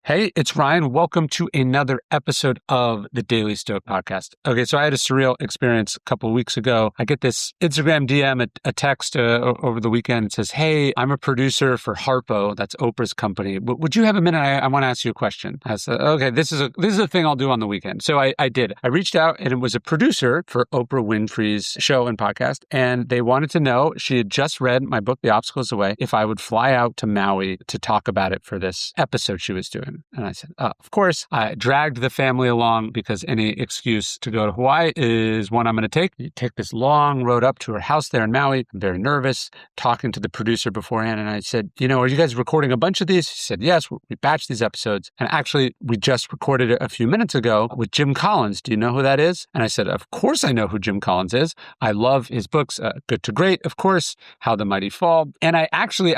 Hey, it's Ryan. Welcome to another episode of the Daily Stoic Podcast. Okay, so I had a surreal experience a couple of weeks ago. I get this Instagram DM, a text over the weekend. It says, "Hey, I'm a producer for Harpo. That's Oprah's company. Would you have a minute? I want to ask you a question." I said, "Okay, this is a thing I'll do on the weekend." So I did. I reached out, and it was a producer for Oprah Winfrey's show and podcast, and they wanted to know, she had just read my book, The Obstacles Away, if I would fly out to Maui to talk about it for this episode she was doing. And I said, of course. I dragged the family along because any excuse to go to Hawaii is one I'm going to take. You take this long road up to her house there in Maui. I'm very nervous, talking to the producer beforehand. And I said, are you guys recording a bunch of these? She said, yes, we batched these episodes. And actually, we just recorded it a fefew minutes ago with Jim Collins. Do you know who that is? And I said, of course I know who Jim Collins is. I love his books, Good to Great, of course, How the Mighty Fall. And I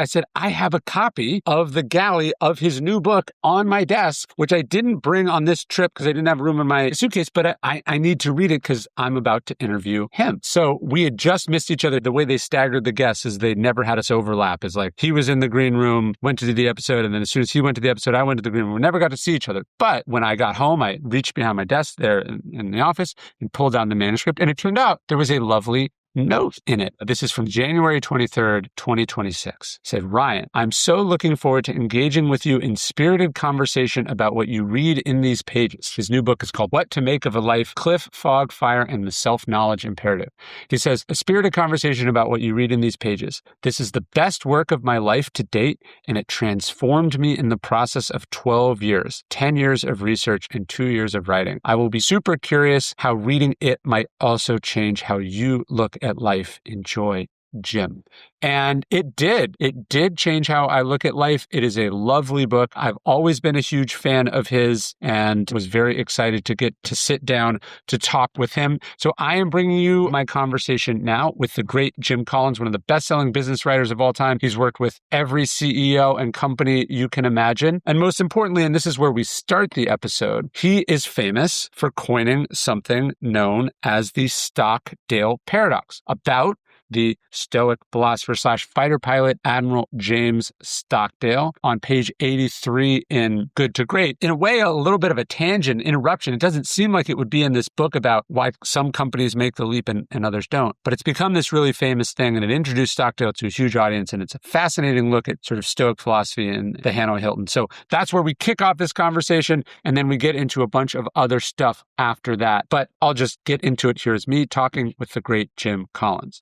said, I have a copy of the galley of his new book on my desk, which I didn't bring on this trip because I didn't have room in my suitcase, but I need to read it because I'm about to interview him. So we had just missed each other. The way they staggered the guests is they never had us overlap. It's like he was in the green room, went to do the episode, and then as soon as he went to the episode, I went to the green room. We never got to see each other. But when I got home, I reached behind my desk there in the office and pulled down the manuscript, and it turned out there was a lovely note in it. This is from January 23rd, 2026. It said, Ryan, I'm so looking forward to engaging with you in spirited conversation about what you read in these pages. His new book is called What to Make of a Life, Cliff, Fog, Fire, and the Self-Knowledge Imperative. He says, a spirited conversation about what you read in these pages. This is the best work of my life to date, and it transformed me in the process of 12 years, 10 years of research, and 2 years of writing. I will be super curious how reading it might also change how you look at life. Enjoy, Jim. And it did. It did change how I look at life. It is a lovely book. I've always been a huge fan of his and was very excited to get to sit down to talk with him. So I am bringing you my conversation now with the great Jim Collins, one of the best-selling business writers of all time. He's worked with every CEO and company you can imagine. And most importantly, and this is where we start the episode, he is famous for coining something known as the Stockdale paradox about the Stoic philosopher / fighter pilot, Admiral James Stockdale, on page 83 in Good to Great. In a way, a little bit of a tangent, interruption. It doesn't seem like it would be in this book about why some companies make the leap and others don't. But it's become this really famous thing, and it introduced Stockdale to a huge audience, and it's a fascinating look at sort of Stoic philosophy in the Hanoi Hilton. So that's where we kick off this conversation, and then we get into a bunch of other stuff after that. But I'll just get into it. Here's me talking with the great Jim Collins.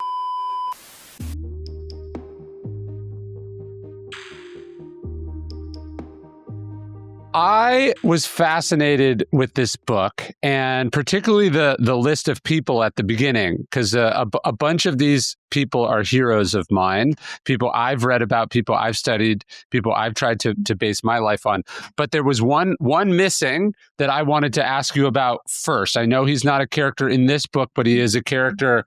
I was fascinated with this book, and particularly the list of people at the beginning, because a bunch of these people are heroes of mine, people I've read about, people I've studied, people I've tried to base my life on. But there was one missing that I wanted to ask you about first. I know he's not a character in this book, but he is a character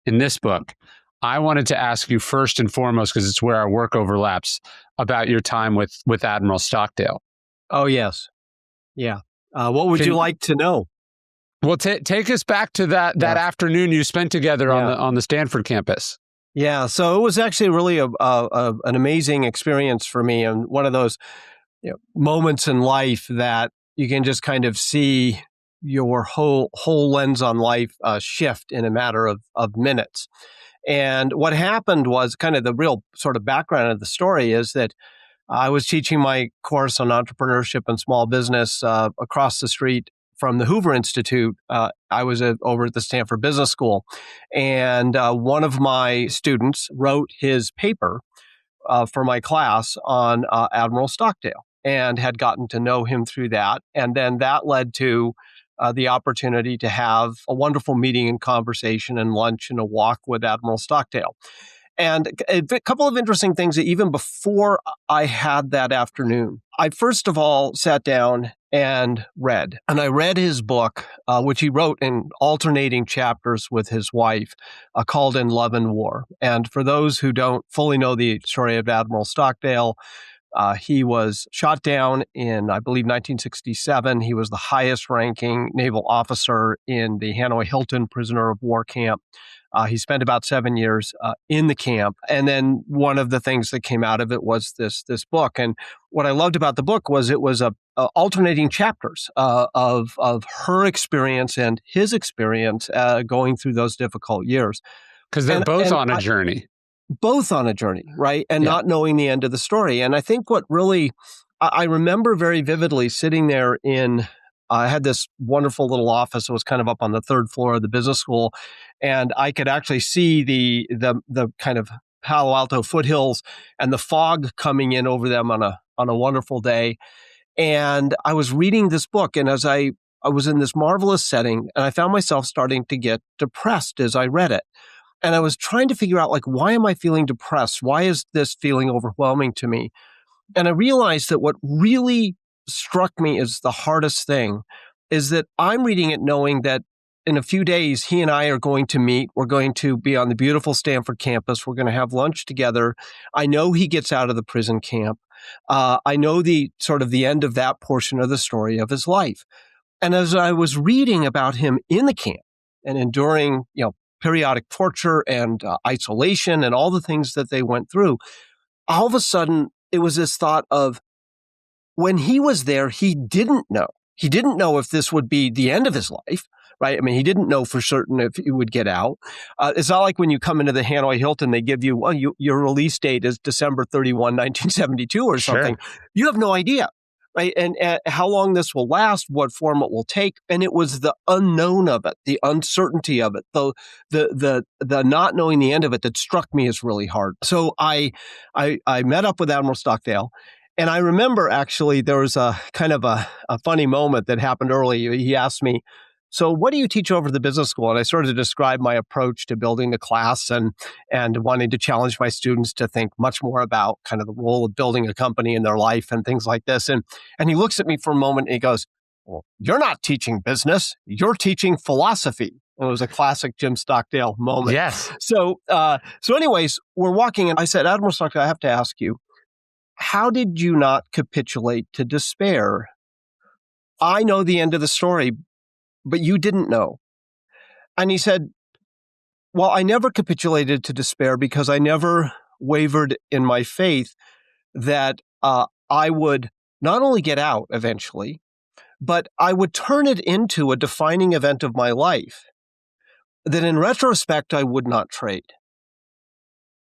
in this book. I wanted to ask you first and foremost, because it's where our work overlaps, about your time with Admiral Stockdale. Oh, yes. Yeah. What would you like to know? Well, take us back to that afternoon you spent together on the Stanford campus. Yeah. So it was actually really an amazing experience for me, and one of those moments in life that you can just kind of see your whole lens on life shift in a matter of minutes. And what happened was, kind of the real sort of background of the story is that I was teaching my course on entrepreneurship and small business across the street from the Hoover Institute. I was over at the Stanford Business School, and one of my students wrote his paper for my class on Admiral Stockdale, and had gotten to know him through that. And then that led to the opportunity to have a wonderful meeting and conversation and lunch and a walk with Admiral Stockdale. And a couple of interesting things that even before I had that afternoon, I first of all sat down and read. And I read his book, which he wrote in alternating chapters with his wife, called In Love and War. And for those who don't fully know the story of Admiral Stockdale, he was shot down in, I believe, 1967. He was the highest ranking naval officer in the Hanoi Hilton prisoner of war camp. He spent about 7 years in the camp. And then one of the things that came out of it was this book. And what I loved about the book was it was alternating chapters of her experience and his experience going through those difficult years. Because they're both on a journey. Both on a journey, right? And not knowing the end of the story. And I think what really, I remember very vividly sitting there I had this wonderful little office that was kind of up on the third floor of the business school. And I could actually see the kind of Palo Alto foothills and the fog coming in over them on a wonderful day. And I was reading this book, and as I was in this marvelous setting, and I found myself starting to get depressed as I read it. And I was trying to figure out, why am I feeling depressed? Why is this feeling overwhelming to me? And I realized that what really struck me as the hardest thing is that I'm reading it knowing that in a few days, he and I are going to meet. We're going to be on the beautiful Stanford campus. We're going to have lunch together. I know he gets out of the prison camp. I know the end of that portion of the story of his life. And as I was reading about him in the camp and enduring, periodic torture and isolation and all the things that they went through, all of a sudden it was this thought of, when he was there, he didn't know. He didn't know if this would be the end of his life, right? I mean, he didn't know for certain if he would get out. It's not like when you come into the Hanoi Hilton, they give you, your release date is December 31, 1972 or something. Sure. You have no idea, right? And how long this will last, what form it will take. And it was the unknown of it, the uncertainty of it, the not knowing the end of it that struck me as really hard. So I met up with Admiral Stockdale. And I remember actually there was a kind of a funny moment that happened early. He asked me, so what do you teach over at the business school? And I started to describe my approach to building the class and wanting to challenge my students to think much more about kind of the role of building a company in their life and things like this. And he looks at me for a moment and he goes, well, you're not teaching business. You're teaching philosophy. And it was a classic Jim Stockdale moment. Yes. So anyways, we're walking and I said, Admiral Stockdale, I have to ask you, how did you not capitulate to despair? I know the end of the story, but you didn't know. And he said, well, I never capitulated to despair because I never wavered in my faith that I would not only get out eventually, but I would turn it into a defining event of my life that in retrospect, I would not trade.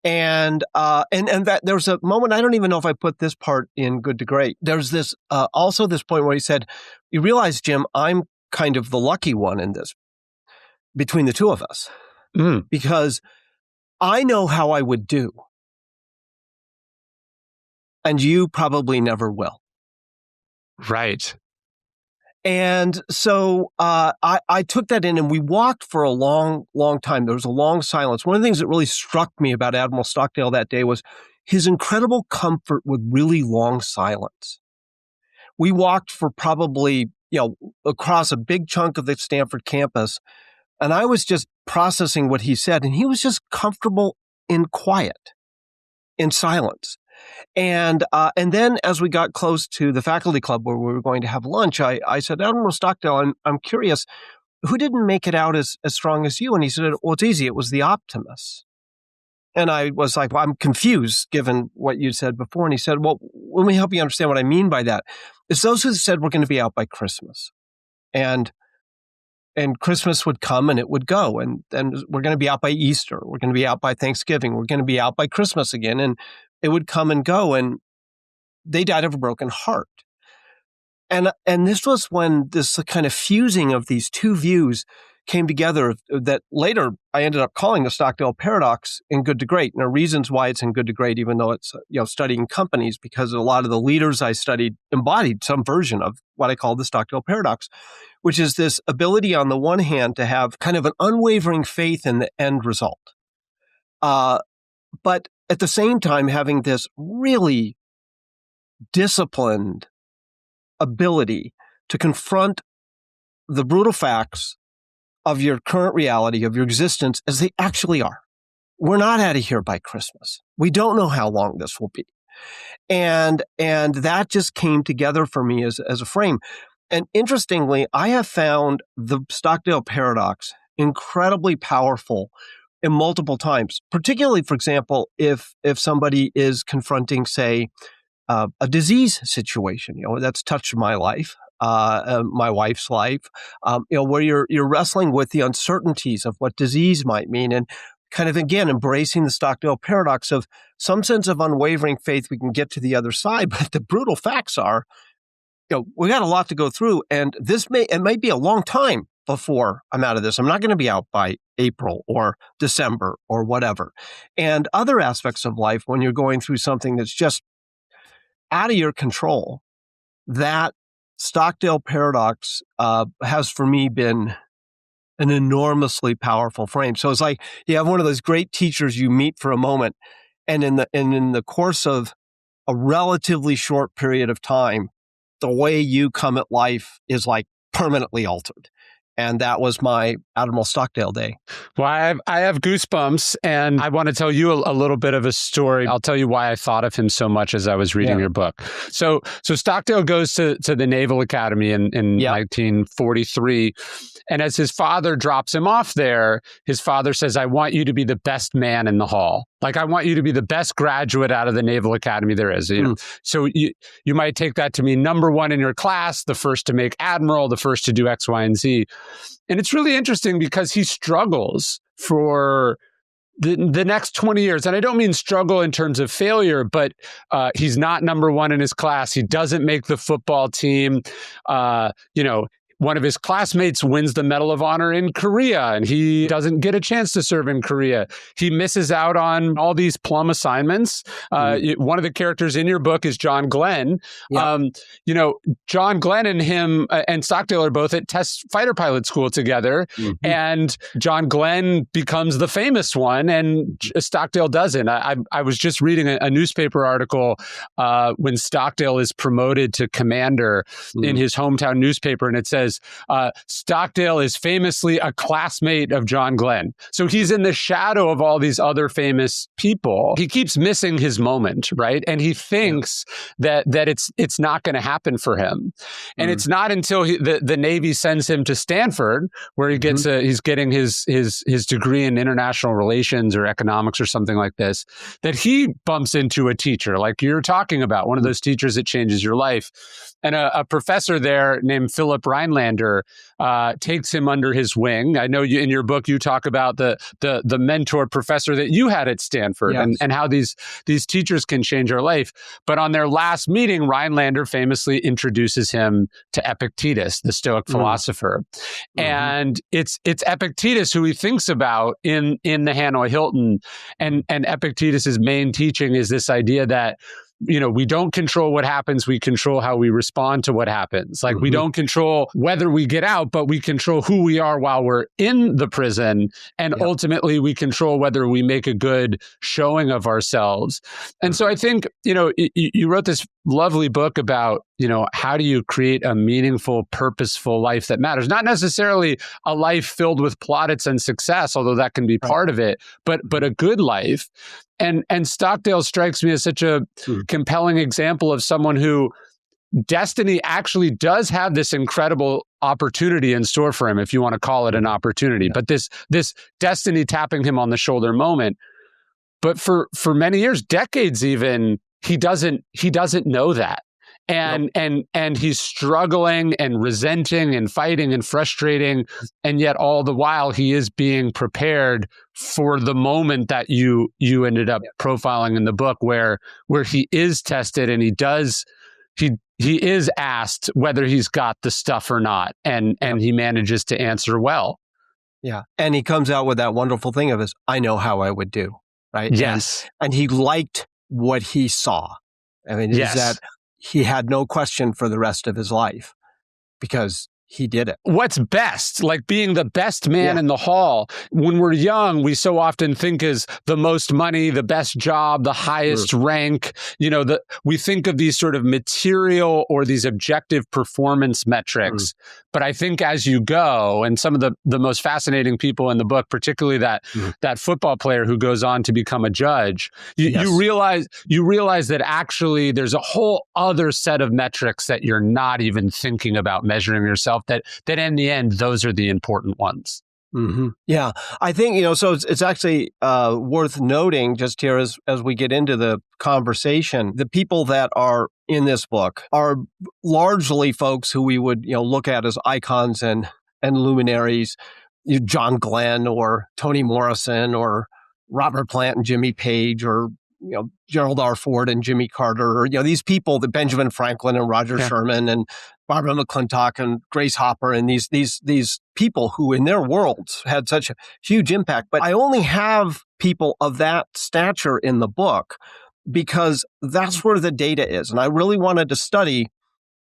And that there's a moment, I don't even know if I put this part in Good to Great. There's this, also this point where he said, you realize, Jim, I'm kind of the lucky one in this between the two of us because I know how I would do. And you probably never will. Right. And so I took that in and we walked for a long, long time. There was a long silence. One of the things that really struck me about Admiral Stockdale that day was his incredible comfort with really long silence. We walked for probably, across a big chunk of the Stanford campus, and I was just processing what he said, and he was just comfortable in quiet, in silence. And then as we got close to the faculty club where we were going to have lunch, I said, Admiral Stockdale, I'm curious, who didn't make it out as strong as you? And he said, well, it's easy. It was the optimists. And I was like, well, I'm confused given what you said before. And he said, well, let me help you understand what I mean by that. It's those who said we're going to be out by Christmas. And Christmas would come and it would go. And then we're going to be out by Easter. We're going to be out by Thanksgiving. We're going to be out by Christmas again. And it would come and go. And they died of a broken heart. And this was when this kind of fusing of these two views came together that later I ended up calling the Stockdale paradox in Good to Great. And there are reasons why it's in Good to Great, even though it's studying companies, because a lot of the leaders I studied embodied some version of what I call the Stockdale paradox, which is this ability on the one hand to have kind of an unwavering faith in the end result. But at the same time, having this really disciplined ability to confront the brutal facts of your current reality, of your existence, as they actually are. We're not out of here by Christmas. We don't know how long this will be. And that just came together for me as a frame. And interestingly, I have found the Stockdale paradox incredibly powerful in multiple times, particularly, for example, if somebody is confronting, say, a disease situation, that's touched my life, my wife's life, where you're wrestling with the uncertainties of what disease might mean, and kind of, again, embracing the Stockdale paradox of some sense of unwavering faith we can get to the other side. But the brutal facts are, we got a lot to go through, and it may be a long time before I'm out of this. I'm not going to be out by April or December or whatever. And other aspects of life, when you're going through something that's just out of your control, that Stockdale paradox has for me been an enormously powerful frame. So it's like you have one of those great teachers you meet for a moment, and in the course of a relatively short period of time, the way you come at life is like permanently altered. And that was my Admiral Stockdale day. Well, I have goosebumps, and I want to tell you a little bit of a story. I'll tell you why I thought of him so much as I was reading your book. So Stockdale goes to the Naval Academy in 1943. And as his father drops him off there, his father says, I want you to be the best man in the hall. Like, I want you to be the best graduate out of the Naval Academy there is. So you might take that to mean number one in your class, the first to make admiral, the first to do X, Y, and Z. And it's really interesting because he struggles for the next 20 years. And I don't mean struggle in terms of failure, but he's not number one in his class. He doesn't make the football team. One of his classmates wins the Medal of Honor in Korea, and he doesn't get a chance to serve in Korea. He misses out on all these plum assignments. One of the characters in your book is John Glenn. John Glenn and him and Stockdale are both at test fighter pilot school together, and John Glenn becomes the famous one, and Stockdale doesn't. I was just reading a newspaper article when Stockdale is promoted to commander in his hometown newspaper, and it says, Stockdale is famously a classmate of John Glenn. So he's in the shadow of all these other famous people. He keeps missing his moment, right? And he thinks that it's not going to happen for him. And it's not until the Navy sends him to Stanford, where he gets he's getting his degree in international relations or economics or something like this, that he bumps into a teacher like you're talking about, one of those teachers that changes your life. And a professor there named Philip Rhinelander takes him under his wing. I know in your book you talk about the mentor professor that you had at Stanford, and how these teachers can change our life. But on their last meeting, Rhinelander famously introduces him to Epictetus, the Stoic philosopher. And it's Epictetus who he thinks about in the Hanoi Hilton. And Epictetus's main teaching is this idea that we don't control what happens. We control how we respond to what happens. Like we don't control whether we get out, but we control who we are while we're in the prison. And ultimately we control whether we make a good showing of ourselves. And so I think, you wrote this lovely book about, how do you create a meaningful, purposeful life that matters? Not necessarily a life filled with plaudits and success, although that can be part of it, but a good life. And Stockdale strikes me as such a compelling example of someone who destiny actually does have this incredible opportunity in store for him, if you want to call it an opportunity. But this destiny tapping him on the shoulder moment. But for many years, decades even, he doesn't know that. And he's struggling and resenting and fighting and frustrating. And yet all the while he is being prepared for the moment that you ended up profiling in the book where he is tested and he is asked whether he's got the stuff or not. And he manages to answer well. Yeah. And he comes out with that wonderful thing of I know how I would do. Right. Yes. And he liked what he saw. I mean, is that he had no question for the rest of his life because he did it. What's best? Like being the best man in the hall. When we're young, we so often think is the most money, the best job, the highest rank. We think of these sort of material or these objective performance metrics. But I think as you go, and some of the most fascinating people in the book, particularly that football player who goes on to become a judge, you realize that actually there's a whole other set of metrics that you're not even thinking about measuring yourself, that in the end, those are the important ones. Yeah, I think, so it's actually worth noting just here as we get into the conversation, the people that are in this book are largely folks who we would, look at as icons and luminaries, John Glenn or Toni Morrison or Robert Plant and Jimmy Page or Gerald R. Ford and Jimmy Carter, or these people, the Benjamin Franklin and Roger Sherman and Barbara McClintock and Grace Hopper, and these people who in their worlds had such a huge impact. But I only have people of that stature in the book because that's where the data is. And I really wanted to study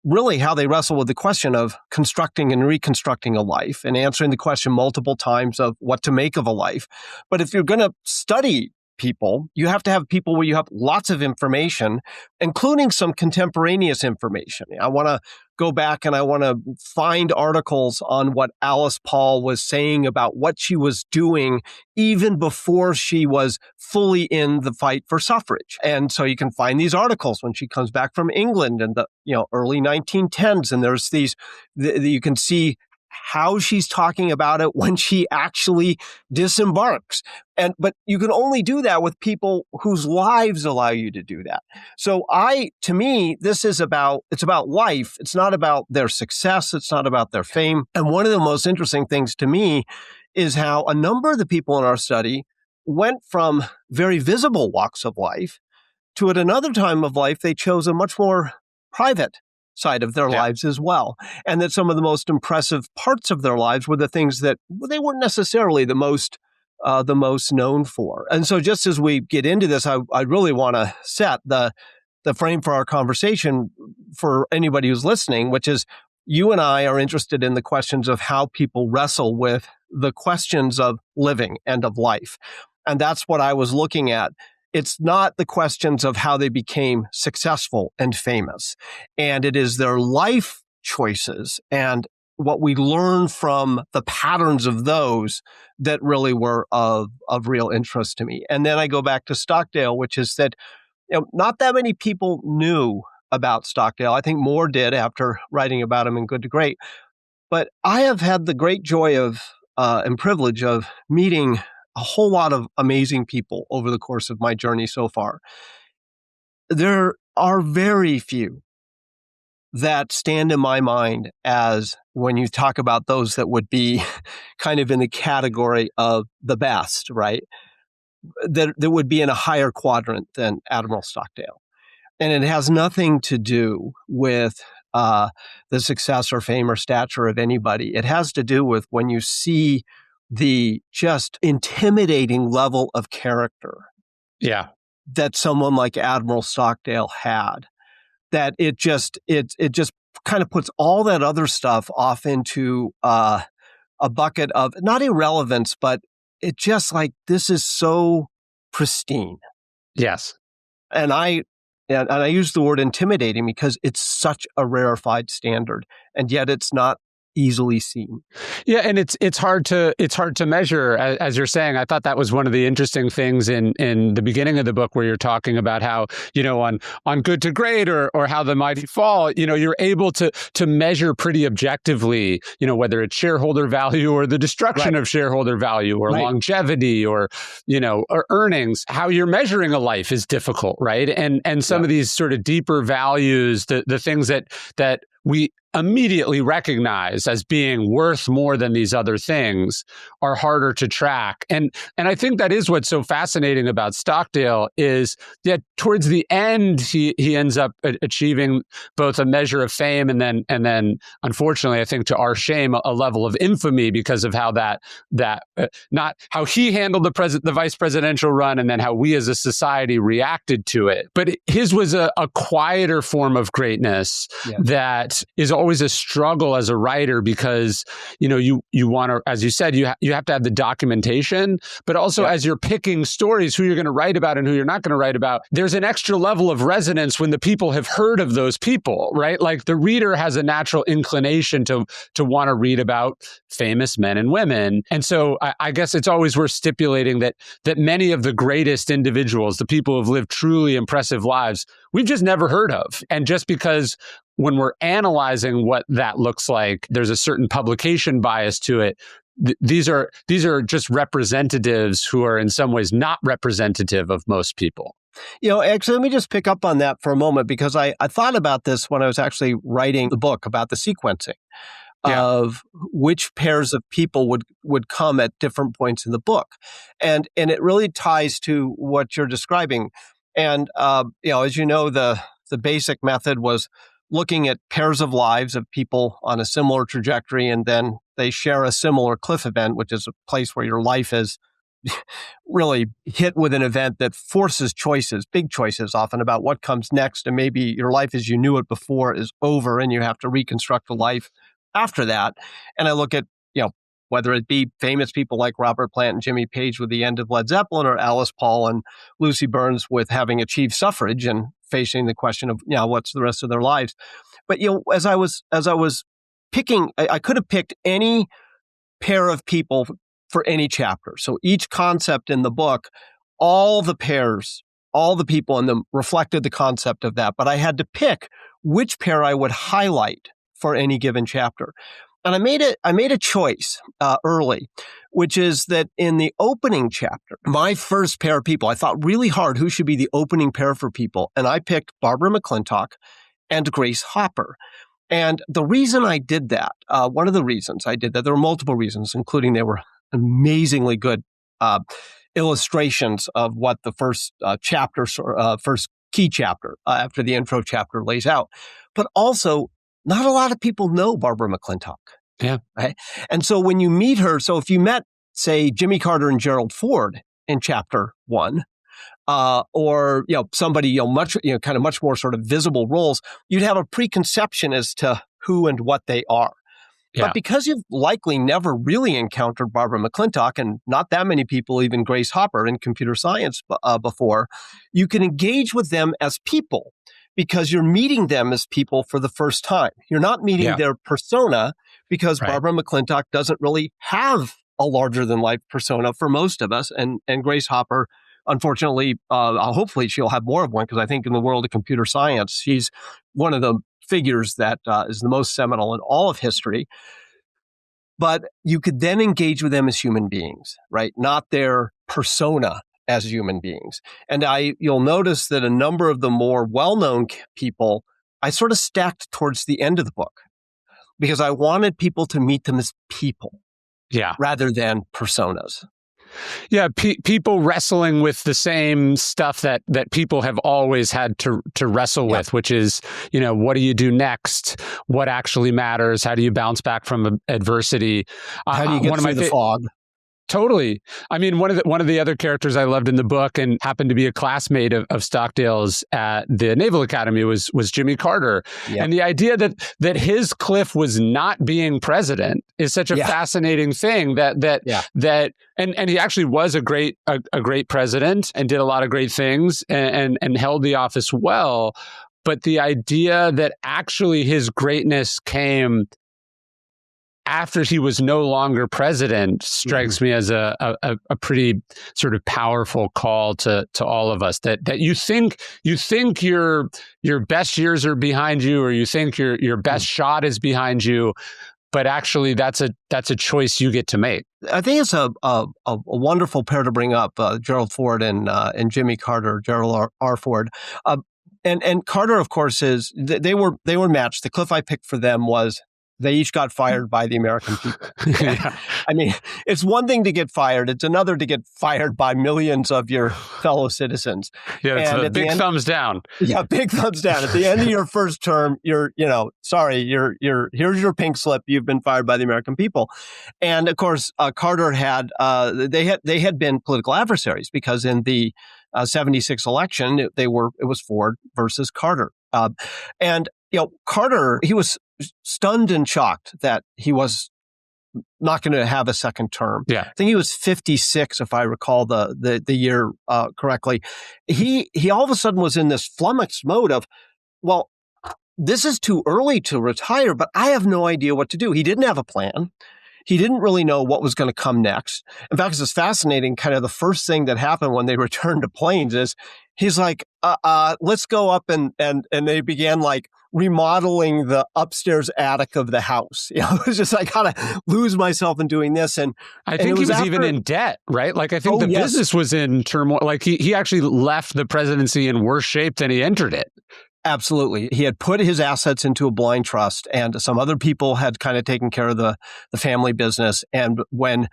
really how they wrestle with the question of constructing and reconstructing a life and answering the question multiple times of what to make of a life. But if you're going to study people, you have to have people where you have lots of information, including some contemporaneous information. I want to go back and I want to find articles on what Alice Paul was saying about what she was doing even before she was fully in the fight for suffrage. And so you can find these articles when she comes back from England in the early 1910s, and there's these you can see how she's talking about it when she actually disembarks. But you can only do that with people whose lives allow you to do that. So to me, it's about life. It's not about their success. It's not about their fame. And one of the most interesting things to me is how a number of the people in our study went from very visible walks of life to, at another time of life, they chose a much more private side of their lives as well. And that some of the most impressive parts of their lives were the things that they weren't necessarily the most known for. And so just as we get into this, I really want to set the frame for our conversation for anybody who's listening, which is you and I are interested in the questions of how people wrestle with the questions of living and of life. And that's what I was looking at. It's not the questions of how they became successful and famous. And it is their life choices and what we learn from the patterns of those that really were of real interest to me. And then I go back to Stockdale, which is that not that many people knew about Stockdale. I think more did after writing about him in Good to Great. But I have had the great joy of and privilege of meeting a whole lot of amazing people over the course of my journey so far. There are very few that stand in my mind as when you talk about those that would be kind of in the category of the best, right? That would be in a higher quadrant than Admiral Stockdale. And it has nothing to do with the success or fame or stature of anybody. It has to do with when you see the just intimidating level of character that someone like Admiral Stockdale had, that it just kind of puts all that other stuff off into a bucket of not irrelevance, but it just like, this is so pristine. Yes. And I use the word intimidating because it's such a rarefied standard, and yet it's not easily seen. Yeah, and it's hard to measure, as you're saying. I thought that was one of the interesting things in the beginning of the book, where you're talking about how, on Good to Great or How the Mighty Fall, you're able to measure pretty objectively, whether it's shareholder value or the destruction of shareholder value or longevity or earnings. How you're measuring a life is difficult, right? And some of these sort of deeper values, the things that we immediately recognize as being worth more than these other things are harder to track. And I think that is what's so fascinating about Stockdale is that towards the end, he ends up achieving both a measure of fame and then unfortunately, I think to our shame, a level of infamy because of how that not how he handled the vice presidential run and then how we as a society reacted to it. But his was a quieter form of greatness that is always a struggle as a writer because, you want to, as you said, you have to have the documentation, but also as you're picking stories, who you're going to write about and who you're not going to write about, there's an extra level of resonance when the people have heard of those people, right? Like the reader has a natural inclination to want to read about famous men and women. And so I guess it's always worth stipulating that many of the greatest individuals, the people who have lived truly impressive lives, we've just never heard of. And just because when we're analyzing what that looks like, there's a certain publication bias to it, these are just representatives who are in some ways not representative of most people. Actually, let me just pick up on that for a moment, because I thought about this when I was actually writing the book about the sequencing of which pairs of people would come at different points in the book. And it really ties to what you're describing. And, as you know, the basic method was looking at pairs of lives of people on a similar trajectory, and then they share a similar cliff event, which is a place where your life is really hit with an event that forces choices, big choices often, about what comes next. And maybe your life as you knew it before is over and you have to reconstruct a life after that. And I look at, whether it be famous people like Robert Plant and Jimmy Page with the end of Led Zeppelin, or Alice Paul and Lucy Burns with having achieved suffrage and facing the question of, what's the rest of their lives. But, as I was picking, I could have picked any pair of people for any chapter. So each concept in the book, all the pairs, all the people in them reflected the concept of that. But I had to pick which pair I would highlight for any given chapter. And I made a choice early, which is that in the opening chapter, my first pair of people, I thought really hard who should be the opening pair for people. And I picked Barbara McClintock and Grace Hopper. And the reason I did that, one of the reasons I did that, there were multiple reasons, including they were amazingly good illustrations of what the first chapter, first key chapter after the intro chapter lays out. But also, not a lot of people know Barbara McClintock. Yeah. Right? And so when you meet her, so if you met, say, Jimmy Carter and Gerald Ford in chapter 1, or somebody much more sort of visible roles, you'd have a preconception as to who and what they are. Yeah. But because you've likely never really encountered Barbara McClintock, and not that many people, even Grace Hopper in computer science before, you can engage with them as people, because you're meeting them as people for the first time. You're not meeting their persona, because Barbara McClintock doesn't really have a larger-than-life persona for most of us. And Grace Hopper, unfortunately, hopefully she'll have more of one, because I think in the world of computer science, she's one of the figures that is the most seminal in all of history. But you could then engage with them as human beings, right? Not their persona as human beings. And you'll notice that a number of the more well-known people, I sort of stacked towards the end of the book, because I wanted people to meet them as people, rather than personas. Yeah, people wrestling with the same stuff that people have always had to wrestle with, which is, what do you do next? What actually matters? How do you bounce back from adversity? How do you get through the fog? Totally. I mean, one of the other characters I loved in the book, and happened to be a classmate of Stockdale's at the Naval Academy, was Jimmy Carter. Yep. And the idea that his cliff was not being president is such a fascinating thing. And he actually was a great president and did a lot of great things and held the office well. But the idea that actually his greatness came after he was no longer president strikes me as a pretty sort of powerful call to all of us, that you think your best years are behind you, or you think your best shot is behind you, but actually that's a choice you get to make. I think it's a wonderful pair to bring up, Gerald Ford and Jimmy Carter, Gerald R. Ford. And Carter, of course, they were matched. The cliff I picked for them was they each got fired by the American people. I mean, it's one thing to get fired. It's another to get fired by millions of your fellow citizens. Yeah, it's a big thumbs down. Yeah, big thumbs down. At the end of your first term, here's your pink slip. You've been fired by the American people. And of course, Carter had they had been political adversaries, because in the 76 election, it was Ford versus Carter. And Carter, he was stunned and shocked that he was not going to have a second term. Yeah. I think he was 56, if I recall the year correctly. He all of a sudden was in this flummoxed mode of, well, this is too early to retire, but I have no idea what to do. He didn't have a plan. He didn't really know what was going to come next. In fact, it's fascinating. Kind of the first thing that happened when they returned to Plains is he's like, let's go up and they began like remodeling the upstairs attic of the house. It was just, I kind of lose myself in doing this. And I think he was even in debt, right? Like, I think the business was in turmoil. Like he actually left the presidency in worse shape than he entered it. Absolutely. He had put his assets into a blind trust, and some other people had kind of taken care of the family business. And when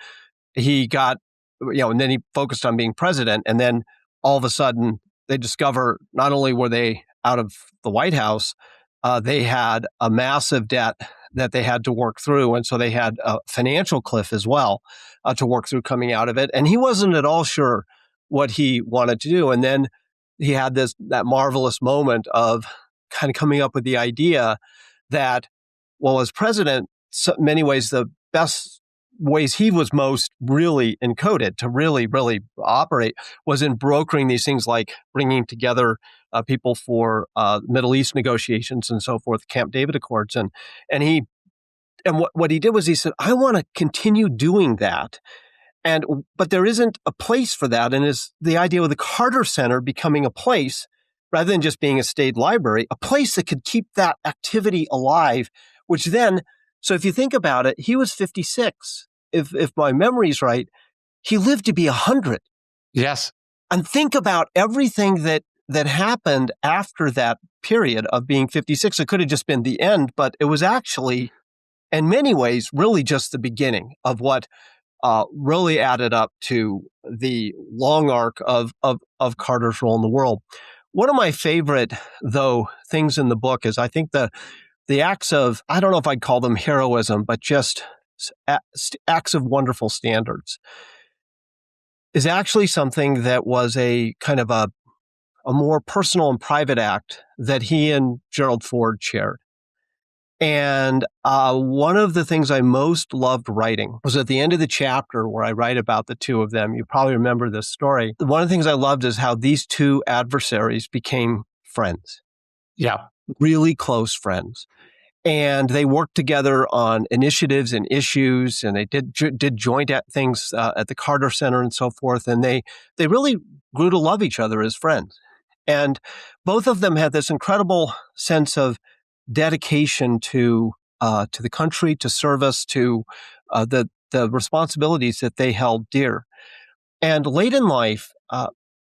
he got, and then he focused on being president, and then all of a sudden they discover not only were they out of the White House, they had a massive debt that they had to work through. And so they had a financial cliff as well to work through coming out of it. And he wasn't at all sure what he wanted to do. And then he had that marvelous moment of kind of coming up with the idea that, well, as president, in many ways, the best ways he was most really encoded to really, really operate was in brokering these things like bringing together people for Middle East negotiations and so forth, Camp David Accords. And what he did was he said, I want to continue doing that. But there isn't a place for that. And is the idea of the Carter Center becoming a place, rather than just being a state library, a place that could keep that activity alive, which then, so if you think about it, he was 56. If my memory's right, he lived to be 100. Yes. And think about everything that happened after that period of being 56. It could have just been the end, but it was actually, in many ways, really just the beginning of what really added up to the long arc of Carter's role in the world. One of my favorite, though, things in the book is, I think, the acts of, I don't know if I'd call them heroism, but just acts of wonderful standards, is actually something that was a kind of a more personal and private act that he and Gerald Ford shared. And one of the things I most loved writing was at the end of the chapter where I write about the two of them. You probably remember this story. One of the things I loved is how these two adversaries became friends. Yeah. Really close friends. And they worked together on initiatives and issues, and they did joint things at the Carter Center and so forth. And they really grew to love each other as friends. And both of them had this incredible sense of dedication to the country, to service, to the responsibilities that they held dear. And late in life,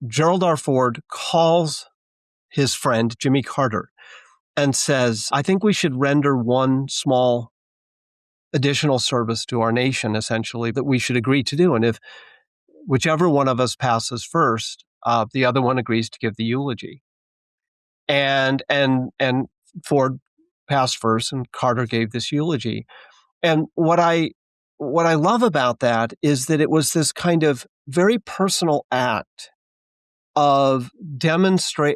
Gerald R. Ford calls his friend Jimmy Carter and says, I think we should render one small additional service to our nation, essentially, that we should agree to do. And if whichever one of us passes first, the other one agrees to give the eulogy. And Ford passed first, and Carter gave this eulogy. And what I love about that is that it was this kind of very personal act of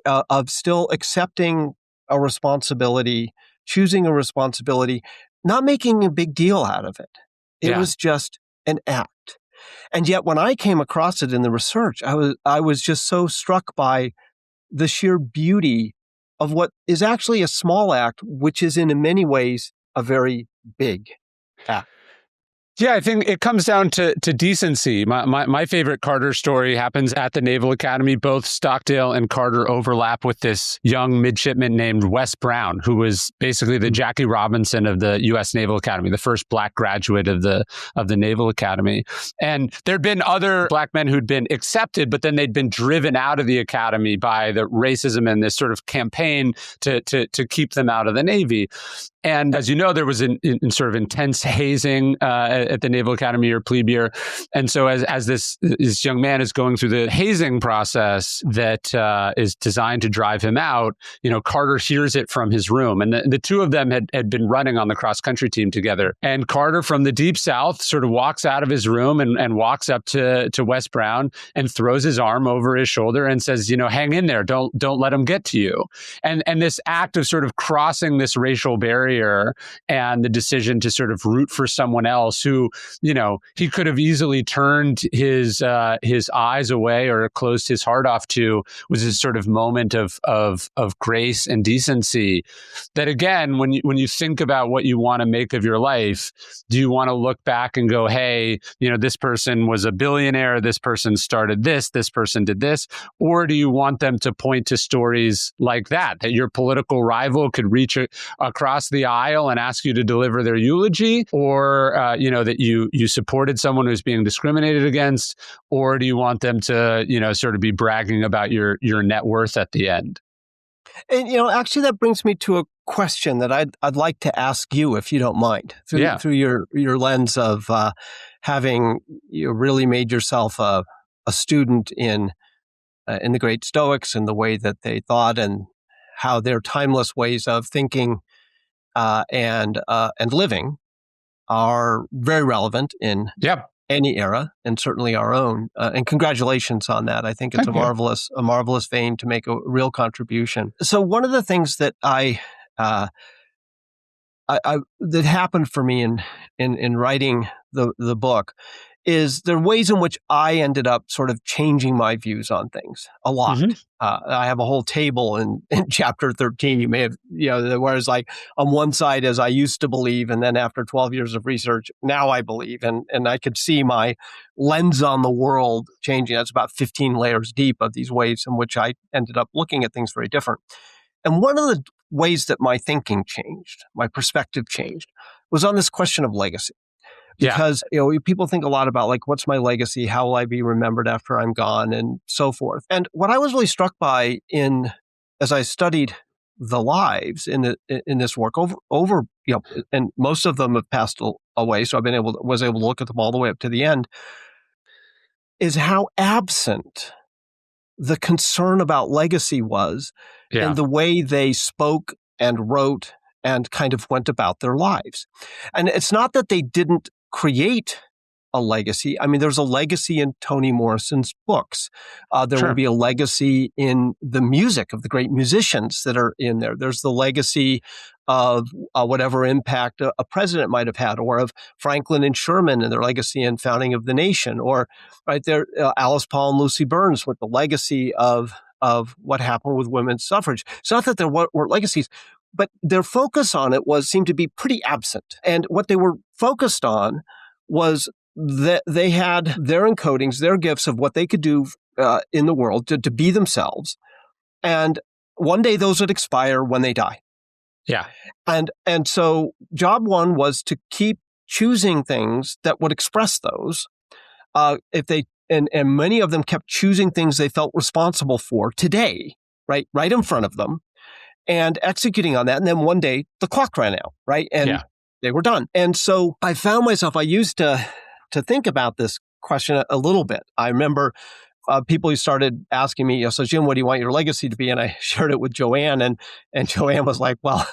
of still accepting a responsibility, choosing a responsibility, not making a big deal out of it. It was just an act. And yet when I came across it in the research, I was just so struck by the sheer beauty of what is actually a small act, which is in many ways a very big act. Yeah, I think it comes down to decency. My favorite Carter story happens at the Naval Academy. Both Stockdale and Carter overlap with this young midshipman named Wes Brown, who was basically the Jackie Robinson of the U.S. Naval Academy, the first black graduate of the Naval Academy. And there'd been other black men who'd been accepted, but then they'd been driven out of the academy by the racism and this sort of campaign to keep them out of the Navy. And as you know, there was in sort of intense hazing at the Naval Academy or plebe year. And so as this young man is going through the hazing process that is designed to drive him out, Carter hears it from his room. And the two of them had been running on the cross-country team together. And Carter from the Deep South sort of walks out of his room and walks up to Wes Brown and throws his arm over his shoulder and says, hang in there. Don't let him get to you. And this act of sort of crossing this racial barrier barrier and the decision to sort of root for someone else who, he could have easily turned his eyes away or closed his heart off to, was this sort of moment of grace and decency. That again, when you think about what you want to make of your life, do you want to look back and go, hey, this person was a billionaire, this person started this person did this, or do you want them to point to stories like that your political rival could reach across the aisle and ask you to deliver their eulogy, or that you supported someone who's being discriminated against, or do you want them to sort of be bragging about your net worth at the end? And actually, that brings me to a question that I'd like to ask you, if you don't mind, through your lens of having really made yourself a student in the great Stoics and the way that they thought and how their timeless ways of thinking and living are very relevant in any era, and certainly our own. And congratulations on that. I think it's a marvelous vein to make a real contribution. So one of the things that that happened for me in writing the book is there are ways in which I ended up sort of changing my views on things a lot. Mm-hmm. I have a whole table in chapter 13. You may have, whereas like on one side, as I used to believe, and then after 12 years of research, now I believe, and I could see my lens on the world changing. That's about 15 layers deep of these ways in which I ended up looking at things very different. And one of the ways that my thinking changed, my perspective changed, was on this question of legacy. Because people think a lot about like, what's my legacy? How will I be remembered after I'm gone, and so forth. And what I was really struck by as I studied the lives in this work over and most of them have passed away, so was able to look at them all the way up to the end, is how absent the concern about legacy was in the way they spoke and wrote and kind of went about their lives. And it's not that they didn't create a legacy. I mean, there's a legacy in Toni Morrison's books. There will be a legacy in the music of the great musicians that are in there. There's the legacy of whatever impact a president might have had, or of Franklin and Sherman and their legacy in founding of the nation, or right there, Alice Paul and Lucy Burns with the legacy of what happened with women's suffrage. It's not that there weren't legacies, but their focus on it seemed to be pretty absent. And what they were focused on was that they had their encodings, their gifts of what they could do in the world to be themselves. And one day those would expire when they die. Yeah. And so job one was to keep choosing things that would express those. And many of them kept choosing things they felt responsible for today, right in front of them, and executing on that. And then one day the clock ran out, right? And they were done. And so I found myself, I used to think about this question a little bit. I remember people who started asking me, so Jim, what do you want your legacy to be? And I shared it with Joanne, and Joanne was like, well,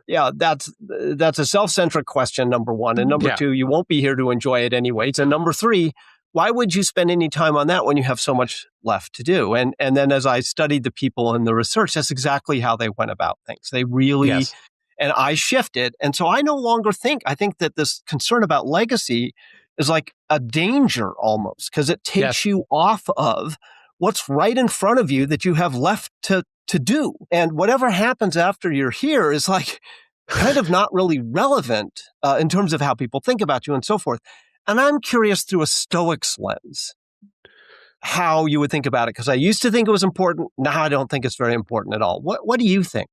yeah, that's a self-centric question, number one. And number two, you won't be here to enjoy it anyways. And number three, why would you spend any time on that when you have so much left to do? And then as I studied the people and the research, that's exactly how they went about things. They really, and I shifted. And so I no longer I think that this concern about legacy is like a danger almost, because it takes you off of what's right in front of you that you have left to do. And whatever happens after you're here is like kind of not really relevant in terms of how people think about you and so forth. And I'm curious through a Stoic's lens how you would think about it, because I used to think it was important. Now I don't think it's very important at all. What do you think?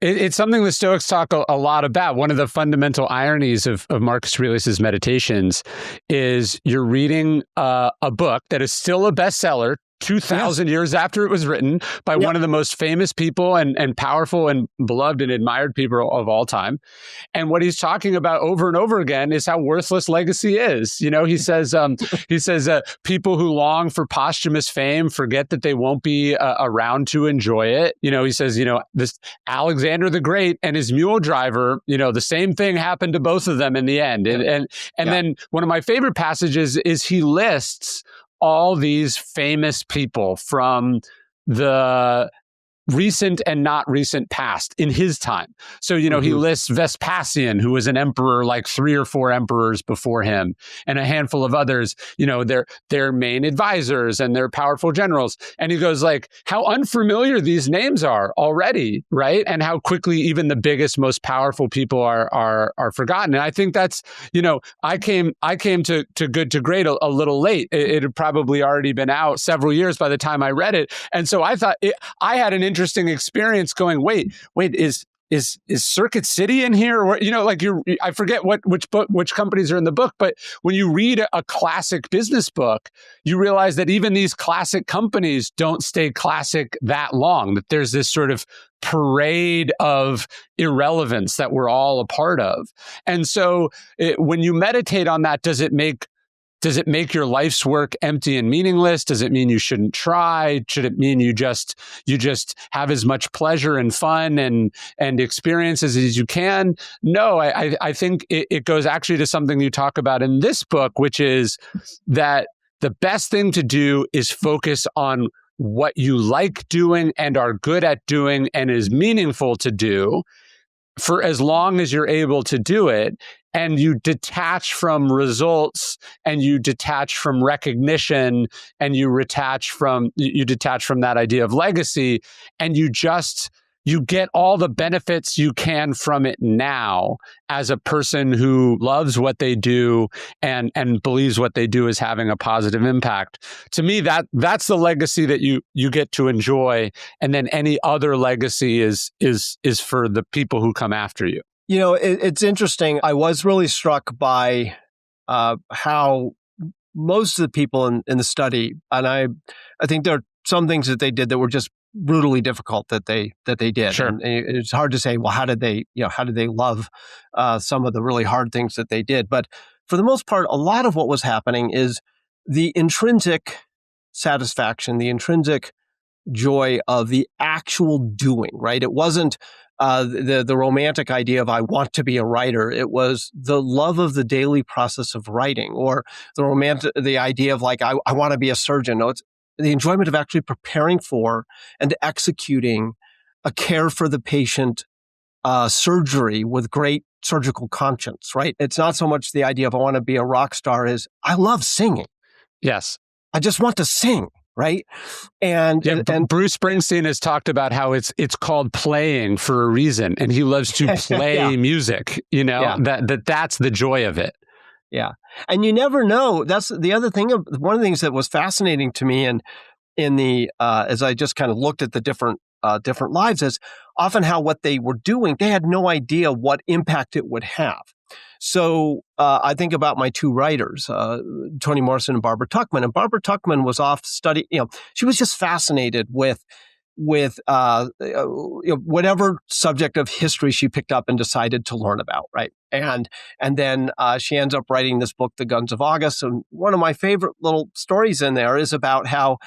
It's something the Stoics talk a lot about. One of the fundamental ironies of Marcus Aurelius' Meditations is you're reading a book that is still a bestseller 2,000 years after it was written by one of the most famous people and powerful and beloved and admired people of all time. And what he's talking about over and over again is how worthless legacy is. He says, people who long for posthumous fame forget that they won't be around to enjoy it. He says, this Alexander the Great and his mule driver, the same thing happened to both of them in the end. And then one of my favorite passages is he lists all these famous people from the recent and not recent past in his time. So, he Mm-hmm. lists Vespasian, who was an emperor like 3 or 4 emperors before him, and a handful of others, their main advisors and their powerful generals. And he goes like, how unfamiliar these names are already, right? And how quickly even the biggest, most powerful people are forgotten. And I think that's, I came to Good to Great a little late. It had probably already been out several years by the time I read it. And so I thought I had an interesting experience going, wait, is Circuit City in here? Or, I forget which companies are in the book, but when you read a classic business book, you realize that even these classic companies don't stay classic that long, that there's this sort of parade of irrelevance that we're all a part of. And so when you meditate on that, does it make your life's work empty and meaningless? Does it mean you shouldn't try? Should it mean you just have as much pleasure and fun and experiences as you can? No, I think it goes actually to something you talk about in this book, which is that the best thing to do is focus on what you like doing and are good at doing and is meaningful to do for as long as you're able to do it. And you detach from results, and you detach from recognition, and you detach from that idea of legacy, and you get all the benefits you can from it now as a person who loves what they do and believes what they do is having a positive impact. To me, that's the legacy that you get to enjoy. And then any other legacy is for the people who come after you. It's interesting. I was really struck by how most of the people in the study, and I think there are some things that they did that were just brutally difficult that they did. Sure. And it's hard to say, well, how did they love some of the really hard things that they did? But for the most part, a lot of what was happening is the intrinsic satisfaction, the intrinsic joy of the actual doing, right? It wasn't the romantic idea of I want to be a writer. It was the love of the daily process of writing, or the idea of like, I want to be a surgeon. No, it's the enjoyment of actually preparing for and executing a care for the patient surgery with great surgical conscience, right? It's not so much the idea of I want to be a rock star as I love singing. Yes. I just want to sing. Right. And Bruce Springsteen has talked about how it's called playing for a reason. And he loves to play music, that's the joy of it. Yeah. And you never know. That's the other thing. One of the things that was fascinating to me in the as I just kind of looked at the different lives is often how what they were doing, they had no idea what impact it would have. So I think about my 2 writers, Toni Morrison and Barbara Tuchman. And Barbara Tuchman was off study. She was just fascinated with whatever subject of history she picked up and decided to learn about, right? And then she ends up writing this book, The Guns of August. And one of my favorite little stories in there is about how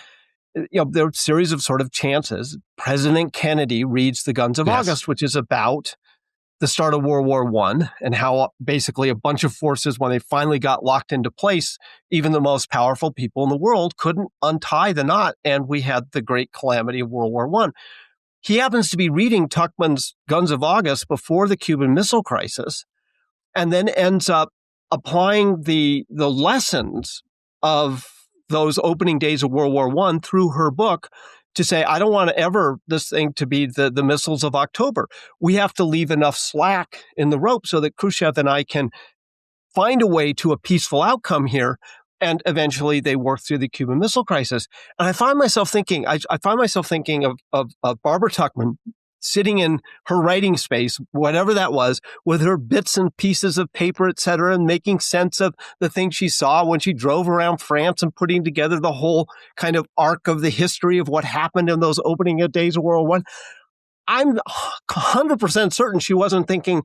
there are a series of sort of chances. President Kennedy reads The Guns of August, which is about the start of World War I and how basically a bunch of forces, when they finally got locked into place, even the most powerful people in the world couldn't untie the knot, and we had the great calamity of World War I. He happens to be reading Tuchman's Guns of August before the Cuban Missile Crisis, and then ends up applying the lessons of those opening days of World War I through her book to say, I don't want this thing to be the missiles of October. We have to leave enough slack in the rope so that Khrushchev and I can find a way to a peaceful outcome here. And eventually they work through the Cuban Missile Crisis. And I find myself thinking, of Barbara Tuchman sitting in her writing space, whatever that was, with her bits and pieces of paper, et cetera, and making sense of the things she saw when she drove around France and putting together the whole kind of arc of the history of what happened in those opening days of World War I. I'm 100% certain she wasn't thinking,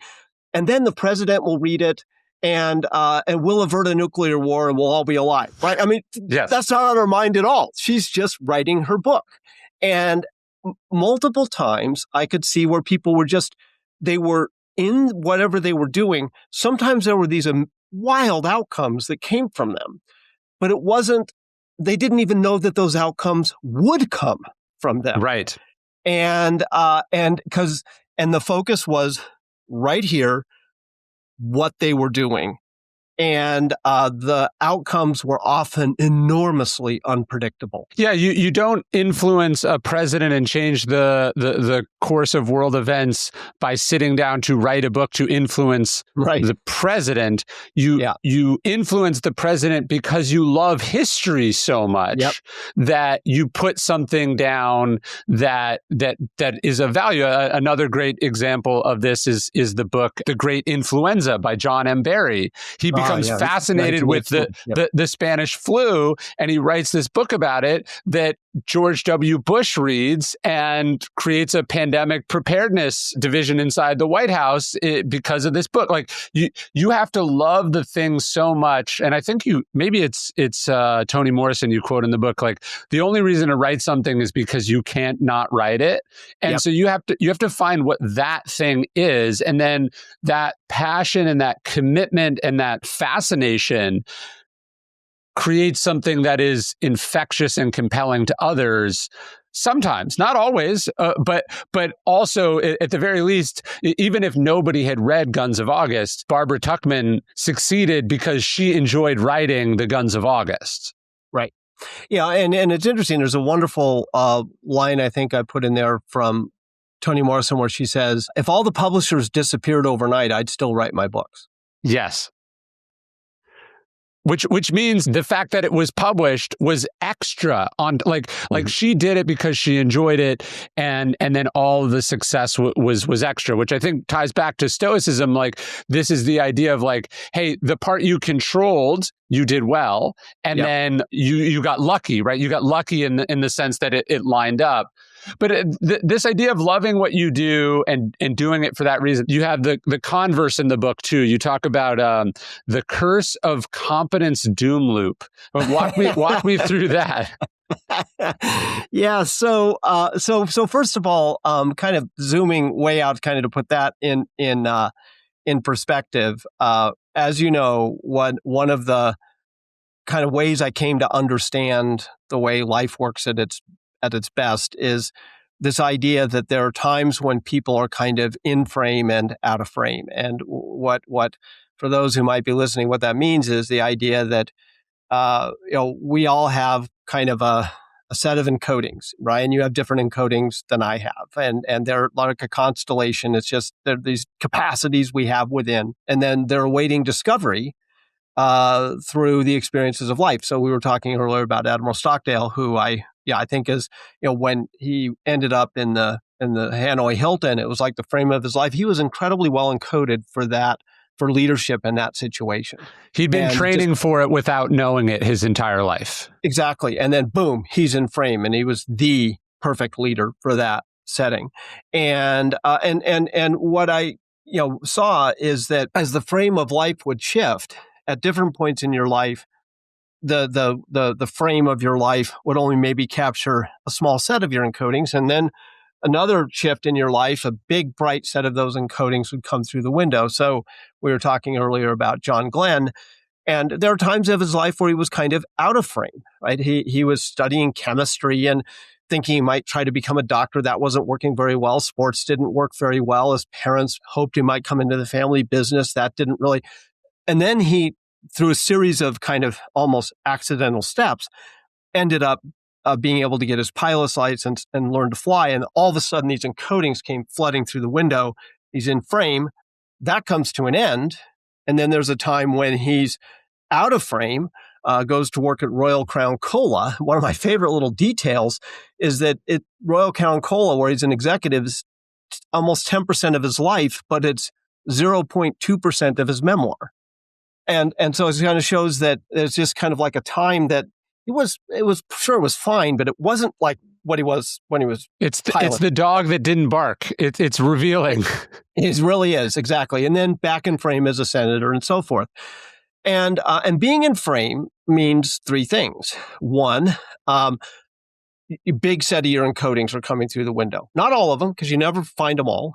and then the president will read it and we'll avert a nuclear war and we'll all be alive, right? I mean, That's not on her mind at all. She's just writing her book. And multiple times I could see where people were they were in whatever they were doing. Sometimes there were these wild outcomes that came from them, but they didn't even know that those outcomes would come from them. Right. And the focus was right here, what they were doing. And the outcomes were often enormously unpredictable. Yeah, you don't influence a president and change the course of world events by sitting down to write a book to influence the president. You influence the president because you love history so much that you put something down that is of value. Another great example of this is the book The Great Influenza by John M. Barry. He becomes fascinated with the Spanish flu, and he writes this book about it that George W. Bush reads and creates a pandemic preparedness division inside the White House because of this book. Like you have to love the thing so much. And I think maybe it's Toni Morrison you quote in the book, like the only reason to write something is because you can't not write it. And so you have to find what that thing is. And then that passion and that commitment and that fascination creates something that is infectious and compelling to others. Sometimes, not always, but also at the very least, even if nobody had read Guns of August, Barbara Tuchman succeeded because she enjoyed writing the Guns of August. Right. Yeah, and it's interesting. There's a wonderful line I think I put in there from Toni Morrison where she says, "If all the publishers disappeared overnight, I'd still write my books." Yes. Which means the fact that it was published was extra on like she did it because she enjoyed it, and then all of the success was extra, which I think ties back to Stoicism. Like this is the idea of like, hey, the part you controlled, you did well, and then you got lucky, right? You got lucky in the sense that it lined up. But this idea of loving what you do and doing it for that reason, you have the converse in the book too. You talk about the curse of competence doom loop. Walk me through that. Yeah. So first of all, kind of zooming way out, kind of to put that in perspective. As you know, one of the kind of ways I came to understand the way life works at its best is this idea that there are times when people are kind of in frame and out of frame. And what for those who might be listening, what that means is the idea that we all have kind of a set of encodings, right? And you have different encodings than I have, and they're like a constellation. It's just they're these capacities we have within, and then they're awaiting discovery through the experiences of life. So we were talking earlier about Admiral Stockdale, who I think is, when he ended up in the Hanoi Hilton, it was like the frame of his life. He was incredibly well encoded for leadership in that situation. He'd been training for it without knowing it his entire life. Exactly. And then boom, he's in frame, and he was the perfect leader for that setting. And what I saw is that as the frame of life would shift at different points in your life, the frame of your life would only maybe capture a small set of your encodings, and then another shift in your life, a big bright set of those encodings would come through the window. So we were talking earlier about John Glenn, and there are times of his life where he was kind of out of frame, right? He was studying chemistry and thinking he might try to become a doctor. That wasn't working very well. Sports didn't work very well. His parents hoped he might come into the family business. That didn't really. And then he, through a series of kind of almost accidental steps, ended up being able to get his pilot's license and learn to fly. And all of a sudden, these encodings came flooding through the window. He's in frame. That comes to an end. And then there's a time when he's out of frame, goes to work at Royal Crown Cola. One of my favorite little details is that at Royal Crown Cola, where he's an executive, is almost 10% of his life, but it's 0.2% of his memoir. And so it kind of shows that it's just kind of like a time that it was fine, but it wasn't like what he was when he was It's the dog that didn't bark. It's revealing. It really is, exactly. And then back in frame as a senator and so forth. And being in frame means three things. One, a big set of your encodings are coming through the window. Not all of them, because you never find them all.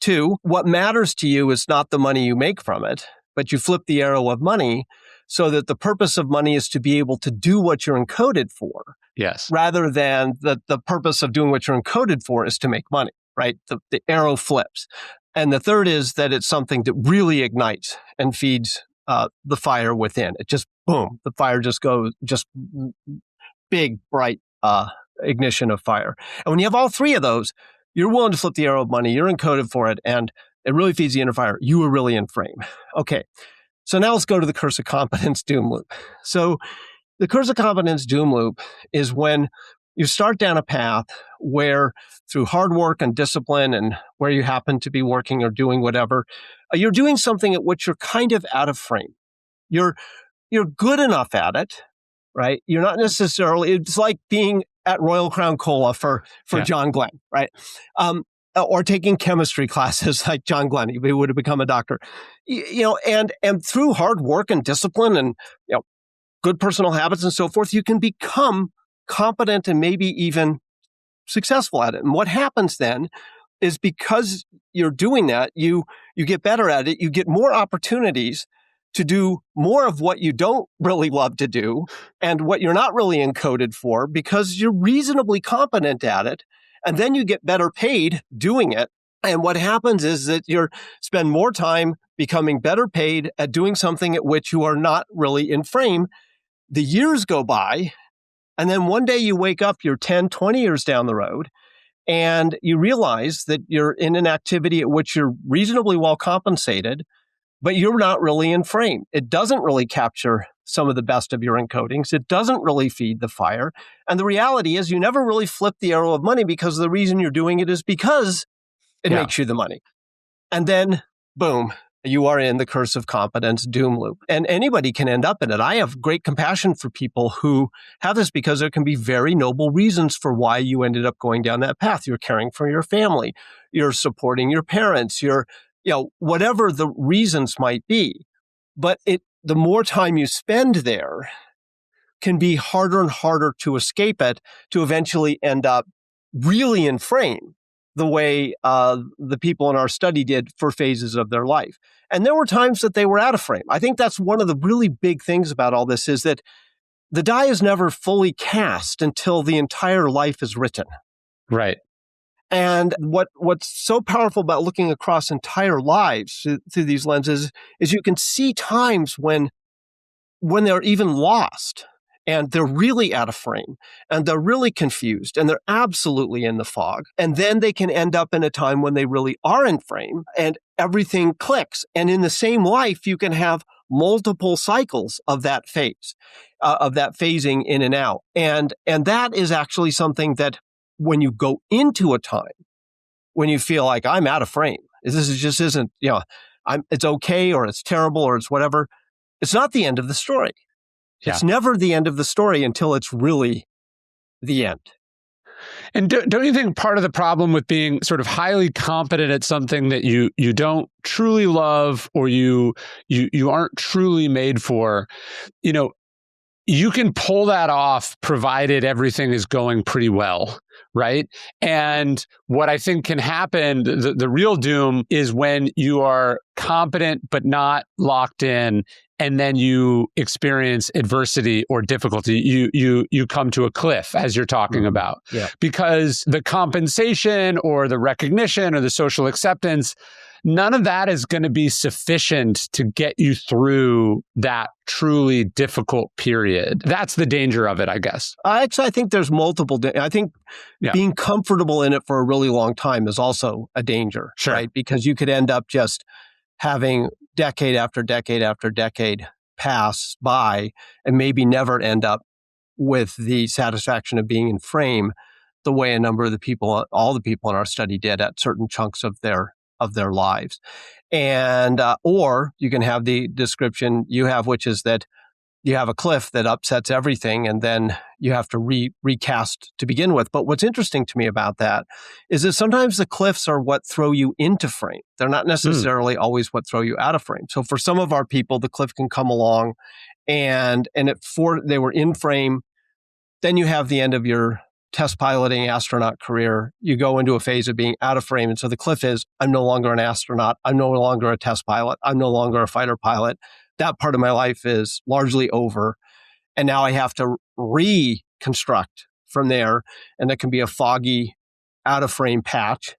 Two, what matters to you is not the money you make from it, but you flip the arrow of money so that the purpose of money is to be able to do what you're encoded for, Yes. rather than the purpose of doing what you're encoded for is to make money, right? The arrow flips. And the third is that it's something that really ignites and feeds the fire within. It just, boom, the fire just goes, just big, bright ignition of fire. And when you have all three of those, you're willing to flip the arrow of money, you're encoded for it, and it really feeds the inner fire. You are really in frame. Okay, so now let's go to the curse of competence doom loop. So the curse of competence doom loop is when you start down a path where through hard work and discipline and where you happen to be working or doing whatever, you're doing something at which you're kind of out of frame. You're good enough at it, right? You're not necessarily, it's like being at Royal Crown Cola for John Glenn, right? Or taking chemistry classes like John Glenn. He would have become a doctor. And through hard work and discipline and good personal habits and so forth, you can become competent and maybe even successful at it. And what happens then is because you're doing that, you get better at it, you get more opportunities to do more of what you don't really love to do and what you're not really encoded for because you're reasonably competent at it. And then you get better paid doing it. And what happens is that you spend more time becoming better paid at doing something at which you are not really in frame. The years go by, and then one day you wake up, you're 10, 20 years down the road, and you realize that you're in an activity at which you're reasonably well compensated, but you're not really in frame. It doesn't really capture some of the best of your encodings. It doesn't really feed the fire. And the reality is you never really flip the arrow of money because the reason you're doing it is because it makes you the money. And then, boom, you are in the curse of competence doom loop. And anybody can end up in it. I have great compassion for people who have this because there can be very noble reasons for why you ended up going down that path. You're caring for your family. You're supporting your parents. You're whatever the reasons might be. But the more time you spend there can be harder and harder to escape it to eventually end up really in frame the way the people in our study did for phases of their life. And there were times that they were out of frame. I think that's one of the really big things about all this is that the die is never fully cast until the entire life is written. Right. And what's so powerful about looking across entire lives through these lenses is you can see times when they're even lost and they're really out of frame and they're really confused and they're absolutely in the fog. And then they can end up in a time when they really are in frame and everything clicks. And in the same life, you can have multiple cycles of that phase, of that phasing in and out. And that is actually something that when you go into a time, when you feel like I'm out of frame, just isn't, it's okay or it's terrible or it's whatever, it's not the end of the story. Yeah. It's never the end of the story until it's really the end. And don't you think part of the problem with being sort of highly competent at something that you don't truly love or you aren't truly made for, you can pull that off provided everything is going pretty well, right? And what I think can happen, the real doom is when you are competent but not locked in, and then you experience adversity or difficulty. You come to a cliff, as you're talking about. Yeah. Because the compensation or the recognition or the social acceptance, none of that is going to be sufficient to get you through that truly difficult period. That's the danger of it, I guess. I think there's multiple. I think being comfortable in it for a really long time is also a danger, right? Because you could end up just having decade after decade after decade pass by and maybe never end up with the satisfaction of being in frame the way a number of the people, all the people in our study did at certain chunks of their lives. And, or you can have the description you have, which is that you have a cliff that upsets everything and then you have to recast to begin with. But what's interesting to me about that is that sometimes the cliffs are what throw you into frame. They're not necessarily always what throw you out of frame. So for some of our people, the cliff can come along and they were in frame. Then you have the end of your test piloting astronaut career. You go into a phase of being out of frame. And so the cliff is, I'm no longer an astronaut. I'm no longer a test pilot. I'm no longer a fighter pilot. that part of my life is largely over. And now I have to reconstruct from there. And that can be a foggy, out of frame patch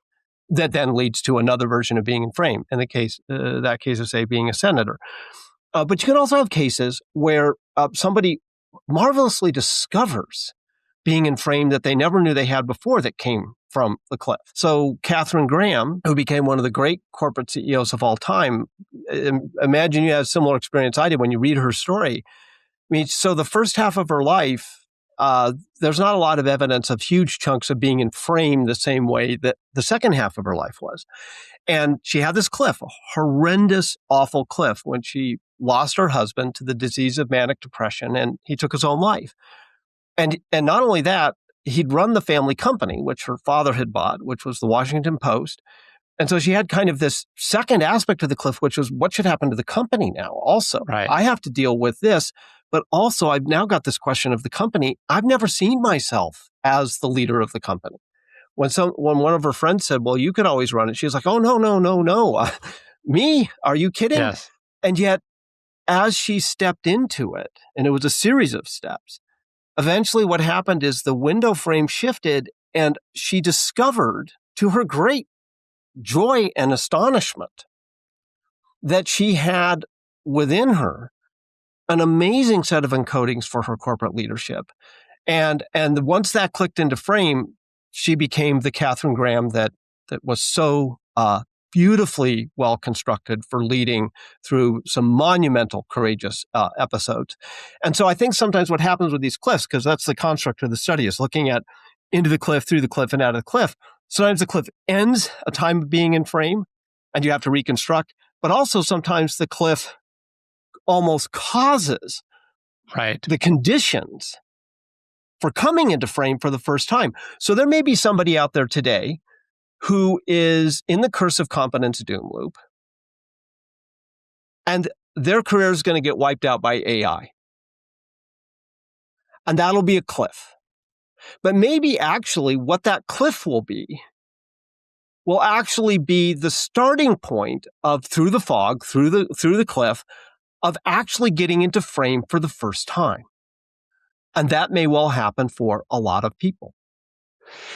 that then leads to another version of being in frame. In the case, that case of, say, being a senator. But you can also have cases where somebody marvelously discovers being in frame that they never knew they had before that came from the cliff. So Katharine Graham, who became one of the great corporate CEOs of all time, imagine you had a similar experience I did when you read her story. I mean, so the first half of her life, there's not a lot of evidence of huge chunks of being in frame the same way that the second half of her life was. And she had this cliff, a horrendous, awful cliff, when she lost her husband to the disease of manic depression, and he took his own life. And not only that, he'd run the family company, which her father had bought, which was the Washington Post. And so she had kind of this second aspect of the cliff, which was what should happen to the company now also. Right. I have to deal with this, but also I've now got this question of the company. I've never seen myself as the leader of the company. When one of her friends said, well, you could always run it, she was like, oh, no. Me? Are you kidding? Yes. And yet, as she stepped into it, and it was a series of steps, eventually what happened is the window frame shifted, and she discovered, to her great joy and astonishment, that she had within her an amazing set of encodings for her corporate leadership. And once that clicked into frame, she became the Katharine Graham that was so beautifully well constructed for leading through some monumental, courageous episodes. And so I think sometimes what happens with these cliffs, because that's the construct of the study, is looking at into the cliff, through the cliff, and out of the cliff. Sometimes the cliff ends a time of being in frame, and you have to reconstruct. But also sometimes the cliff almost causes the conditions for coming into frame for the first time. So there may be somebody out there today who is in the curse of competence doom loop, and their career is going to get wiped out by AI. And that'll be a cliff. But maybe actually what that cliff will actually be the starting point of, through the fog, through the cliff, of actually getting into frame for the first time. And that may well happen for a lot of people.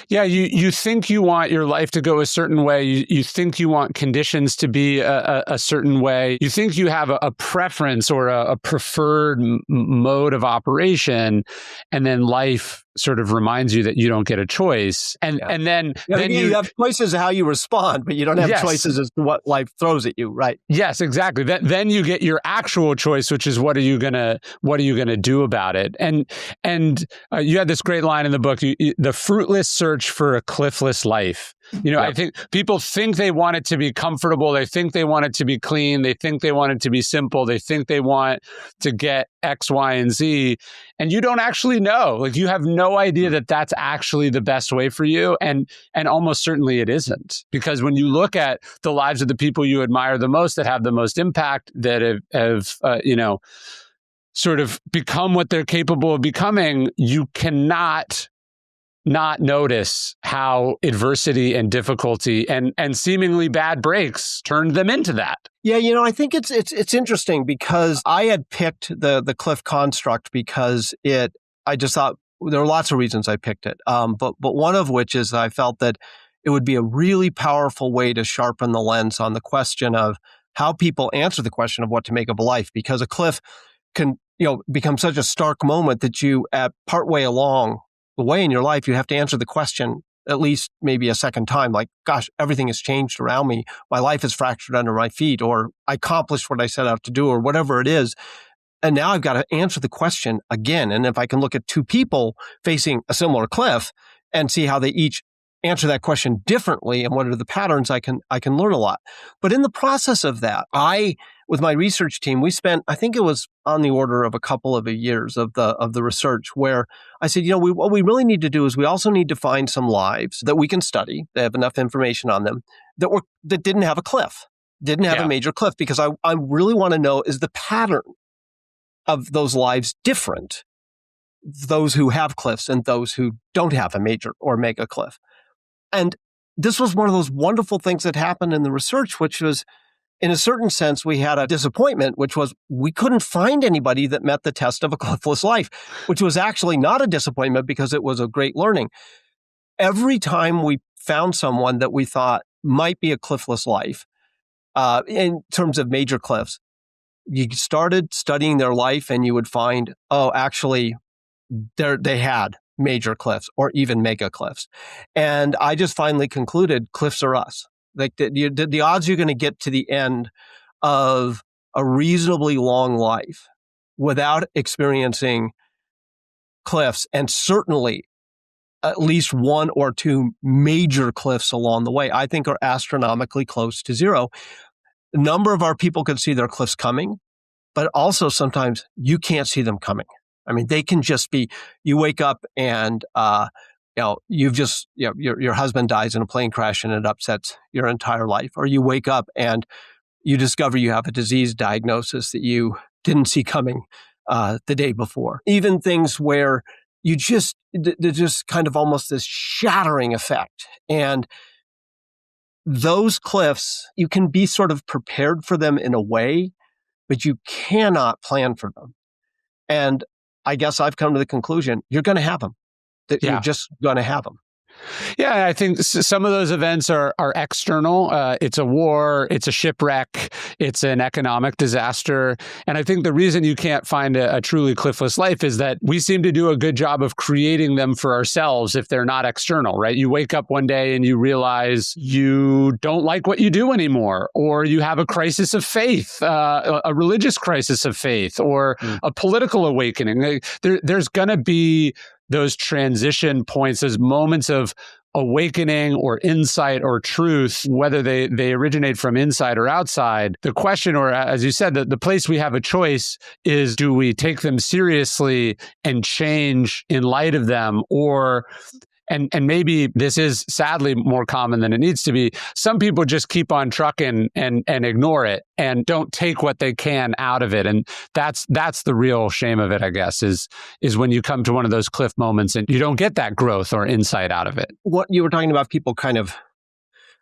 Yeah, you think you want your life to go a certain way. You think you want conditions to be a certain way. You think you have a preference or a preferred mode of operation, and then life sort of reminds you that you don't get a choice. And then you have choices of how you respond, but you don't have choices as to what life throws at you, right? Yes, exactly. Then you get your actual choice, which is what are you gonna do about it? And you had this great line in the book: the fruitless search for a cliffless life. I think people think they want it to be comfortable. They think they want it to be clean. They think they want it to be simple. They think they want to get X, Y, and Z. And you don't actually know. Like, you have no idea that that's actually the best way for you. And almost certainly it isn't. Because when you look at the lives of the people you admire the most, that have the most impact, that have sort of become what they're capable of becoming, you cannot not notice how adversity and difficulty and seemingly bad breaks turned them into that. Yeah, I think it's interesting because I had picked the cliff construct because I just thought there are lots of reasons I picked it. But one of which is I felt that it would be a really powerful way to sharpen the lens on the question of how people answer the question of what to make of life, because a cliff can become such a stark moment that you, at partway along the way in your life, you have to answer the question at least maybe a second time, like, gosh, everything has changed around me. My life is fractured under my feet, or I accomplished what I set out to do, or whatever it is. And now I've got to answer the question again. And if I can look at two people facing a similar cliff and see how they each answer that question differently and what are the patterns, I can learn a lot. But in the process of that, with my research team, we spent, I think it was on the order of a couple of years of the research, where I said, what we really need to do is we also need to find some lives that we can study, that have enough information on them, that didn't have a cliff, didn't have a major cliff, because I really want to know, is the pattern of those lives different, those who have cliffs and those who don't have a major or mega cliff. And this was one of those wonderful things that happened in the research, which was in a certain sense, we had a disappointment, which was we couldn't find anybody that met the test of a cliffless life, which was actually not a disappointment because it was a great learning. Every time we found someone that we thought might be a cliffless life, in terms of major cliffs, you started studying their life and you would find, oh, actually, they had major cliffs or even mega cliffs. And I just finally concluded cliffs are us. Like the odds you're going to get to the end of a reasonably long life without experiencing cliffs, and certainly at least one or two major cliffs along the way, I think are astronomically close to zero. A number of our people can see their cliffs coming, but also sometimes you can't see them coming. I mean, they can just be, you wake up and, your husband dies in a plane crash and it upsets your entire life. Or you wake up and you discover you have a disease diagnosis that you didn't see coming the day before. Even things where there's just kind of almost this shattering effect. And those cliffs, you can be sort of prepared for them in a way, but you cannot plan for them. And I guess I've come to the conclusion, you're going to have them. That you're just going to have them. Yeah, I think some of those events are external. It's a war, it's a shipwreck, it's an economic disaster. And I think the reason you can't find a truly cliffless life is that we seem to do a good job of creating them for ourselves if they're not external, right? You wake up one day and you realize you don't like what you do anymore, or you have a crisis of faith, a religious crisis of faith, or a political awakening. There's going to be those transition points, those moments of awakening or insight or truth, whether they originate from inside or outside. The question, or as you said, the place we have a choice is, do we take them seriously and change in light of them? Or and maybe this is sadly more common than it needs to be. Some people just keep on trucking and ignore it and don't take what they can out of it. And that's the real shame of it, I guess, is when you come to one of those cliff moments and you don't get that growth or insight out of it. What you were talking about, people kind of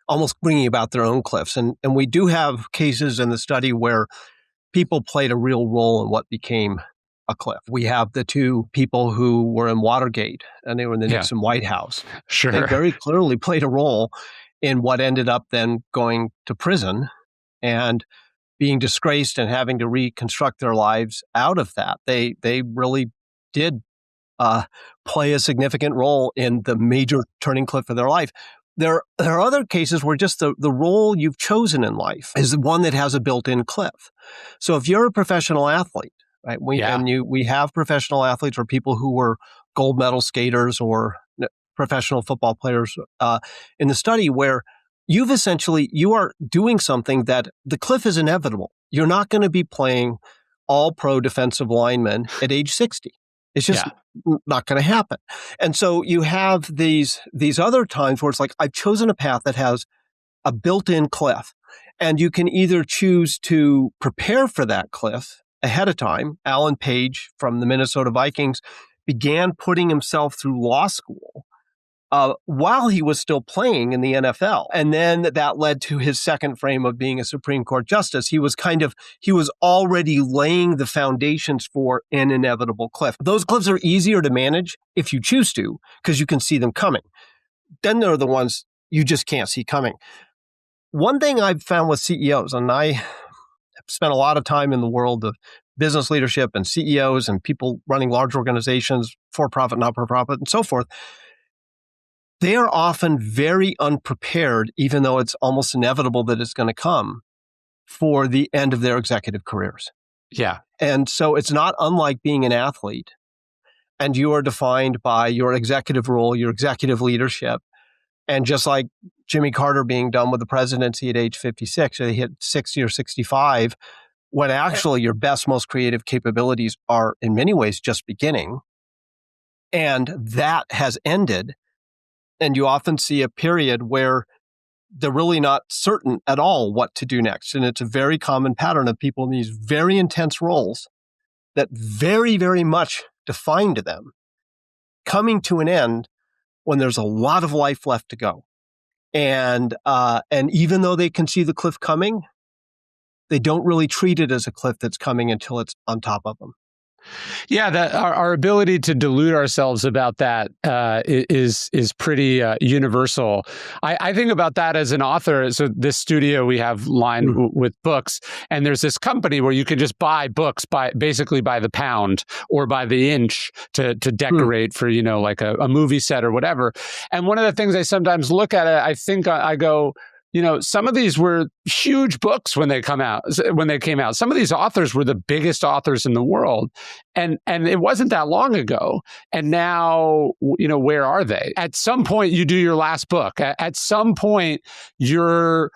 almost bringing about their own cliffs. And we do have cases in the study where people played a real role in what became a cliff. We have the two people who were in Watergate and they were in the Nixon White House. Sure. They very clearly played a role in what ended up then going to prison and being disgraced and having to reconstruct their lives out of that. They really did play a significant role in the major turning cliff of their life. There are other cases where just the role you've chosen in life is the one that has a built-in cliff. So if you're a professional athlete, right? We have professional athletes or people who were gold medal skaters or professional football players in the study where you are doing something that the cliff is inevitable. You're not going to be playing all pro defensive linemen at age 60. It's just not going to happen. And so you have these other times where it's like, I've chosen a path that has a built-in cliff. And you can either choose to prepare for that cliff ahead of time. Alan Page from the Minnesota Vikings began putting himself through law school while he was still playing in the NFL. And then that led to his second frame of being a Supreme Court justice. He was already laying the foundations for an inevitable cliff. Those cliffs are easier to manage if you choose to, because you can see them coming. Then there are the ones you just can't see coming. One thing I've found with CEOs, and I have spent a lot of time in the world of business leadership and CEOs and people running large organizations, for-profit, not-for-profit, and so forth, they are often very unprepared, even though it's almost inevitable that it's going to come, for the end of their executive careers. Yeah. And so it's not unlike being an athlete, and you are defined by your executive role, your executive leadership. And just like Jimmy Carter being done with the presidency at age 56, or he hit 60 or 65, when actually your best, most creative capabilities are in many ways just beginning. And that has ended. And you often see a period where they're really not certain at all what to do next. And it's a very common pattern of people in these very intense roles that very, very much defined them coming to an end when there's a lot of life left to go. And even though they can see the cliff coming, they don't really treat it as a cliff that's coming until it's on top of them. Yeah, that our ability to delude ourselves about that is pretty universal. I think about that as an author. So this studio we have lined with books, and there's this company where you can just buy books basically by the pound or by the inch to decorate for, like a movie set or whatever. And one of the things I sometimes look at it, I go, some of these were huge books when they came out. Some of these authors were the biggest authors in the world. And it wasn't that long ago. And now, where are they? At some point, you do your last book. At some point, your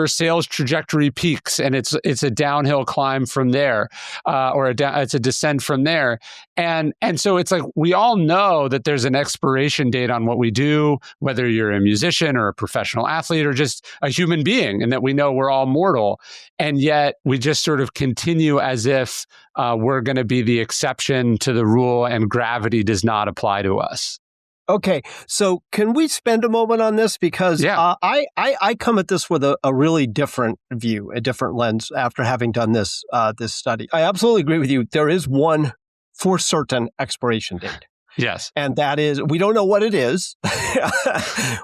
sales trajectory peaks, and it's a downhill climb from there, it's a descent from there. And so it's like we all know that there's an expiration date on what we do, whether you're a musician or a professional athlete or just a human being, and that we know we're all mortal. And yet we just sort of continue as if we're going to be the exception to the rule and gravity does not apply to us. Okay, so can we spend a moment on this? Because I come at this with a really different view, a different lens after having done this study. I absolutely agree with you. There is one for certain expiration date. Yes. And that is, we don't know what it is.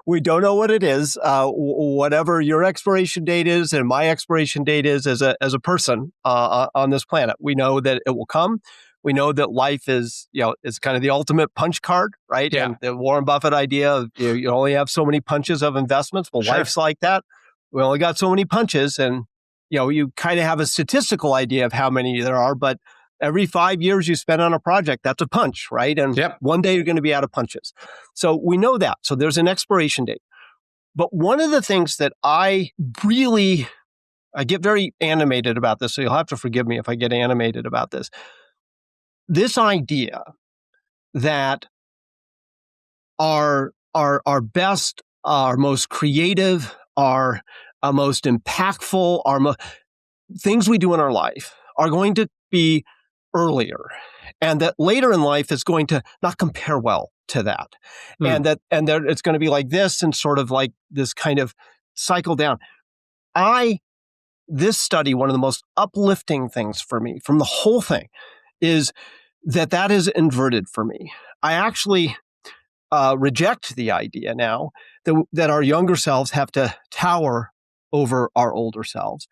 We don't know what it is. Whatever your expiration date is and my expiration date is as a person on this planet, we know that it will come. We know that life is kind of the ultimate punch card, right? Yeah. And the Warren Buffett idea of you only have so many punches of investments. Well, life's like that. We only got so many punches, and you kind of have a statistical idea of how many there are, but every 5 years you spend on a project, that's a punch, right? And one day you're going to be out of punches. So we know that. So there's an expiration date. But one of the things that I get very animated about this, so you'll have to forgive me if I get animated about this. This idea that our best, our most creative, our most impactful, things we do in our life are going to be earlier, and that later in life is going to not compare well to that, and that it's going to be like this and sort of like this kind of cycle down. This study, one of the most uplifting things for me from the whole thing is that is inverted for me. I actually reject the idea now that our younger selves have to tower over our older selves.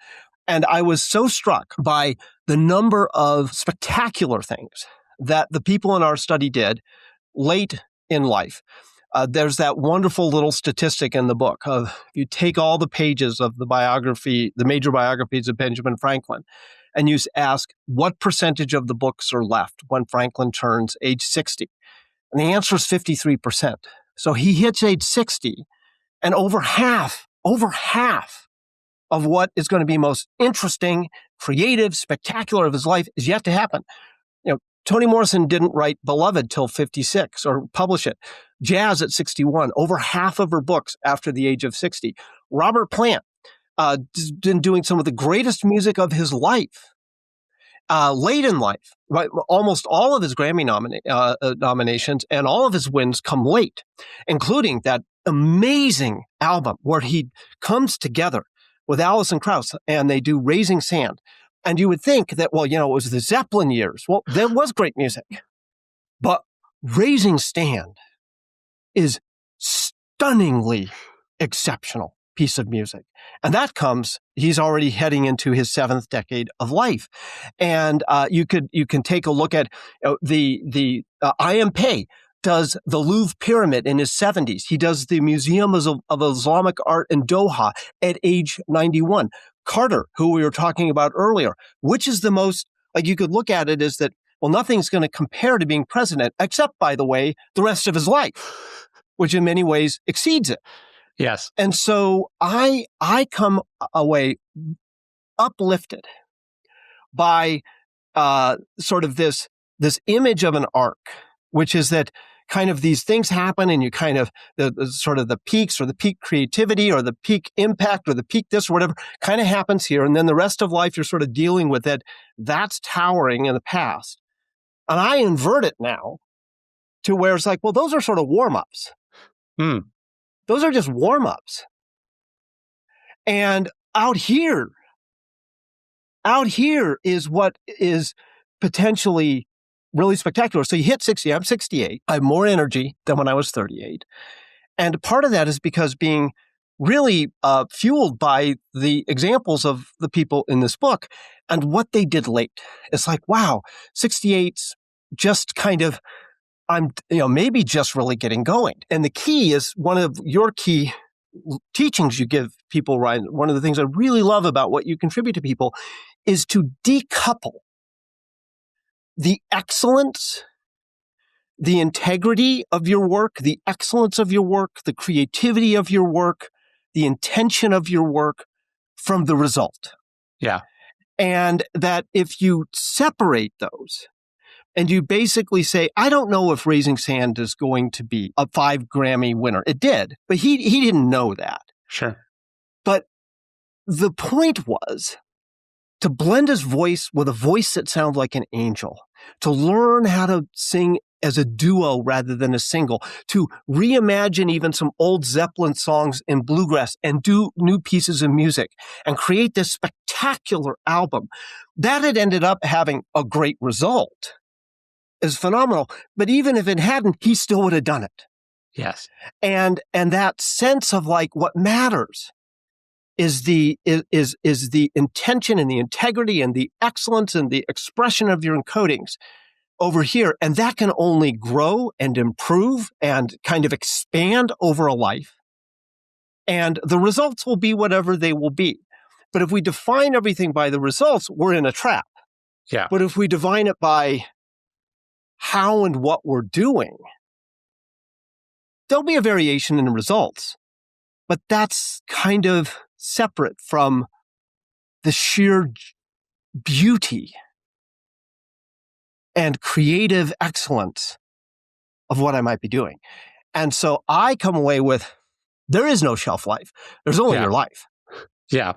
And I was so struck by the number of spectacular things that the people in our study did late in life. There's that wonderful little statistic in the book of, if you take all the pages of the major biographies of Benjamin Franklin, and you ask what percentage of the books are left when Franklin turns age 60. And the answer is 53%. So he hits age 60, and over half of what is going to be most interesting, creative, spectacular of his life is yet to happen. Toni Morrison didn't write Beloved till 56 or publish it. Jazz at 61, over half of her books after the age of 60. Robert Plant, been doing some of the greatest music of his life late in life. Right? Almost all of his Grammy nominations and all of his wins come late, including that amazing album where he comes together with Alison Krauss and they do Raising Sand. And you would think that, it was the Zeppelin years. Well, there was great music. But Raising Sand is stunningly exceptional piece of music. And he's already heading into his 7th decade of life. And you can take a look at the I.M. Pei does the Louvre Pyramid in his 70s. He does the Museum of Islamic Art in Doha at age 91. Carter, who we were talking about earlier, which is the most, you could look at it as that, nothing's going to compare to being president, except, by the way, the rest of his life, which in many ways exceeds it. Yes. And so I come away uplifted by sort of this image of an arc, which is that kind of these things happen and you kind of, the sort of the peaks or the peak creativity or the peak impact or the peak this or whatever kind of happens here. And then the rest of life, you're sort of dealing with it. That's towering in the past. And I invert it now to where it's like, those are sort of warm-ups. Those are just warm-ups. And out here, out here is what is potentially really spectacular. So you hit 60, I'm 68. I have more energy than when I was 38. And part of that is because being really fueled by the examples of the people in this book and what they did late. It's like, wow, 68's just kind of, I'm, maybe just really getting going. And the key is one of your key teachings you give people, Ryan. One of the things I really love about what you contribute to people is to decouple the excellence, the integrity of your work, the excellence of your work, the creativity of your work, the intention of your work from the result. Yeah. And that if you separate those and you basically say, I don't know if Raising Sand is going to be a 5 Grammy winner. It did, but he didn't know that. Sure. But the point was to blend his voice with a voice that sounds like an angel, to learn how to sing as a duo rather than a single, to reimagine even some old Zeppelin songs in bluegrass and do new pieces of music and create this spectacular album. That had ended up having a great result. Is phenomenal. But even if it hadn't, he still would have done it. Yes. And that sense of like what matters is the intention and the integrity and the excellence and the expression of your encodings over here. And that can only grow and improve and kind of expand over a life. And the results will be whatever they will be. But if we define everything by the results, we're in a trap. Yeah. But if we define it by how and what we're doing, there'll be a variation in the results. But that's kind of separate from the sheer beauty and creative excellence of what I might be doing. And so I come away with, there is no shelf life. There's only your life. Yeah.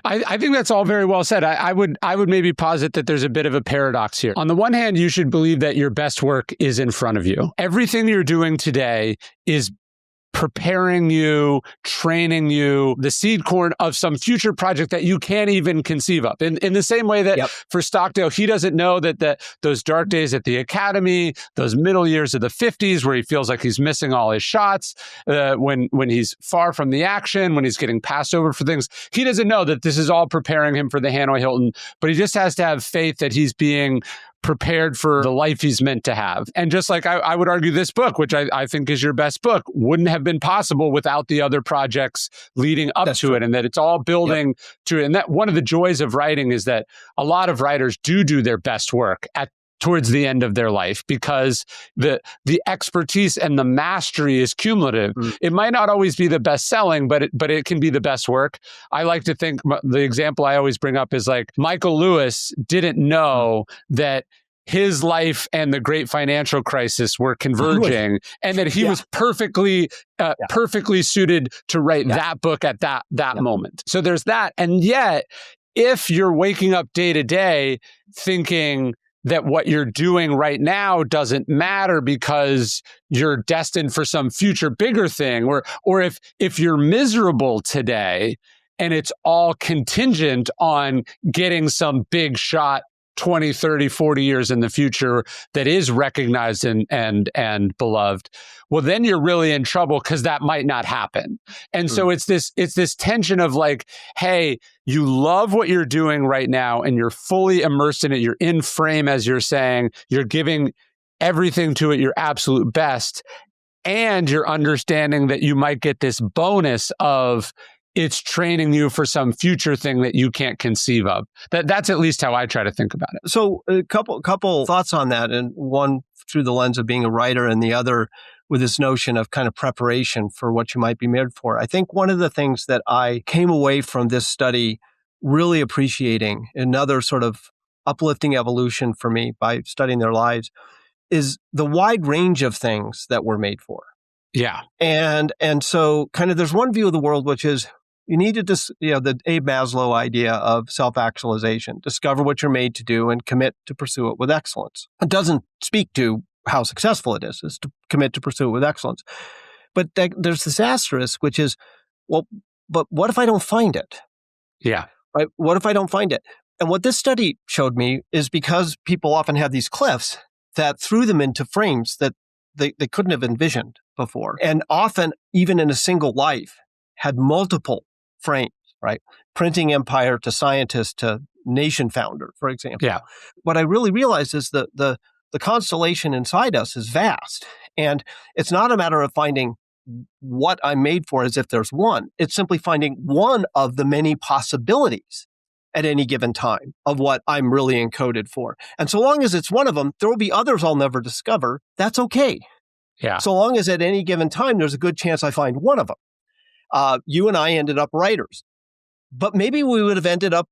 I think that's all very well said. I would maybe posit that there's a bit of a paradox here. On the one hand, you should believe that your best work is in front of you. Everything you're doing today is preparing you, training you, the seed corn of some future project that you can't even conceive of. In the same way that for Stockdale, he doesn't know that those dark days at the academy, those middle years of the 50s where he feels like he's missing all his shots, when he's far from the action, when he's getting passed over for things, he doesn't know that this is all preparing him for the Hanoi Hilton, but he just has to have faith that he's being prepared for the life he's meant to have. And just like I would argue this book, which I think is your best book, wouldn't have been possible without the other projects leading up to it, and that it's all building to it. And that one of the joys of writing is that a lot of writers do their best work towards the end of their life because the expertise and the mastery is cumulative. It might not always be the best selling, but it can be the best work. I like to think the example I always bring up is like Michael Lewis didn't know that his life and the great financial crisis were converging and that he was perfectly suited to write that book at that moment. So there's that. And yet, if you're waking up day to day thinking that what you're doing right now doesn't matter because you're destined for some future bigger thing, or if you're miserable today and it's all contingent on getting some big shot 20, 30, 40 years in the future that is recognized and beloved, well, then you're really in trouble because that might not happen. And so it's this tension of like, hey, you love what you're doing right now and you're fully immersed in it. You're in frame, as you're saying, you're giving everything to it, your absolute best. And you're understanding that you might get this bonus of it's training you for some future thing that you can't conceive of. That's at least how I try to think about it. So a couple thoughts on that, and one through the lens of being a writer and the other with this notion of kind of preparation for what you might be made for. I think one of the things that I came away from this study really appreciating, another sort of uplifting evolution for me by studying their lives, is the wide range of things that we're made for. Yeah. And so kind of there's one view of the world, which is you need to the Abe Maslow idea of self-actualization, discover what you're made to do and commit to pursue it with excellence. It doesn't speak to how successful it is to commit to pursue it with excellence. But there's this asterisk, which is, well, but what if I don't find it? Yeah. Right? What if I don't find it? And what this study showed me is because people often have these cliffs that threw them into frames that they couldn't have envisioned before. And often, even in a single life, had multiple frames, right? Printing empire to scientist to nation founder, for example. Yeah. What I really realized is that the constellation inside us is vast. And it's not a matter of finding what I'm made for as if there's one. It's simply finding one of the many possibilities at any given time of what I'm really encoded for. And so long as it's one of them, there will be others I'll never discover. That's okay. Yeah. So long as at any given time, there's a good chance I find one of them. You and I ended up writers, but maybe we would have ended up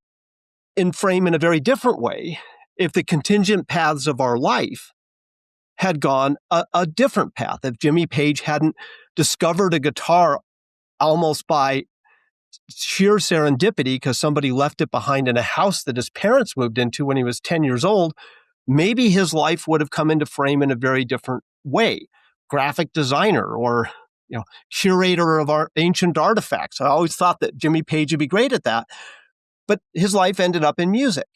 in frame in a very different way if the contingent paths of our life had gone a different path. If Jimmy Page hadn't discovered a guitar almost by sheer serendipity because somebody left it behind in a house that his parents moved into when he was 10 years old, maybe his life would have come into frame in a very different way. Graphic designer or curator of our ancient artifacts. I always thought that Jimmy Page would be great at that, but his life ended up in music.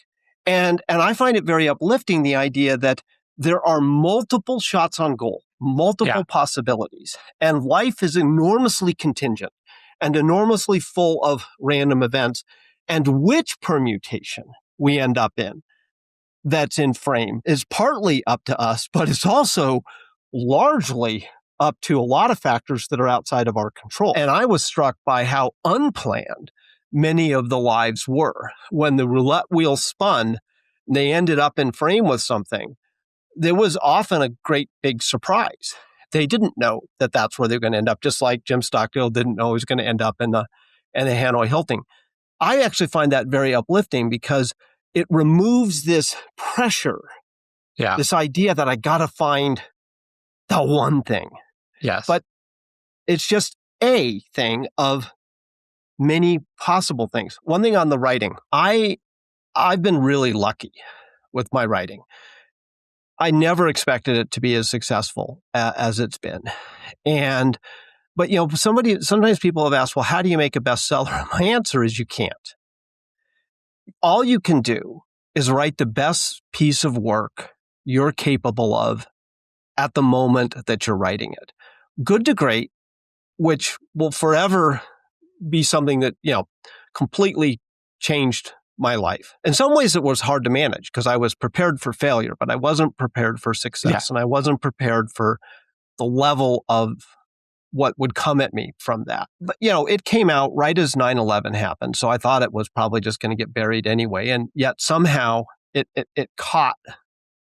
And I find it very uplifting, the idea that there are multiple shots on goal, multiple possibilities, and life is enormously contingent and enormously full of random events. And which permutation we end up in that's in frame is partly up to us, but it's also largely up to a lot of factors that are outside of our control. And I was struck by how unplanned many of the lives were. When the roulette wheel spun, they ended up in frame with something. There was often a great big surprise. They didn't know that that's where they're going to end up, just like Jim Stockdale didn't know he was going to end up in the Hanoi Hilton. I actually find that very uplifting because it removes this pressure, this idea that I got to find the one thing. Yes. But it's just a thing of many possible things. One thing on the writing, I've been really lucky with my writing. I never expected it to be as successful as it's been. But sometimes people have asked, well, how do you make a bestseller? My answer is you can't. All you can do is write the best piece of work you're capable of at the moment that you're writing it. Good to great, which will forever be something that, completely changed my life. In some ways, it was hard to manage because I was prepared for failure, but I wasn't prepared for success. And I wasn't prepared for the level of what would come at me from that. But, it came out right as 9/11 happened. So I thought it was probably just going to get buried anyway. And yet somehow it caught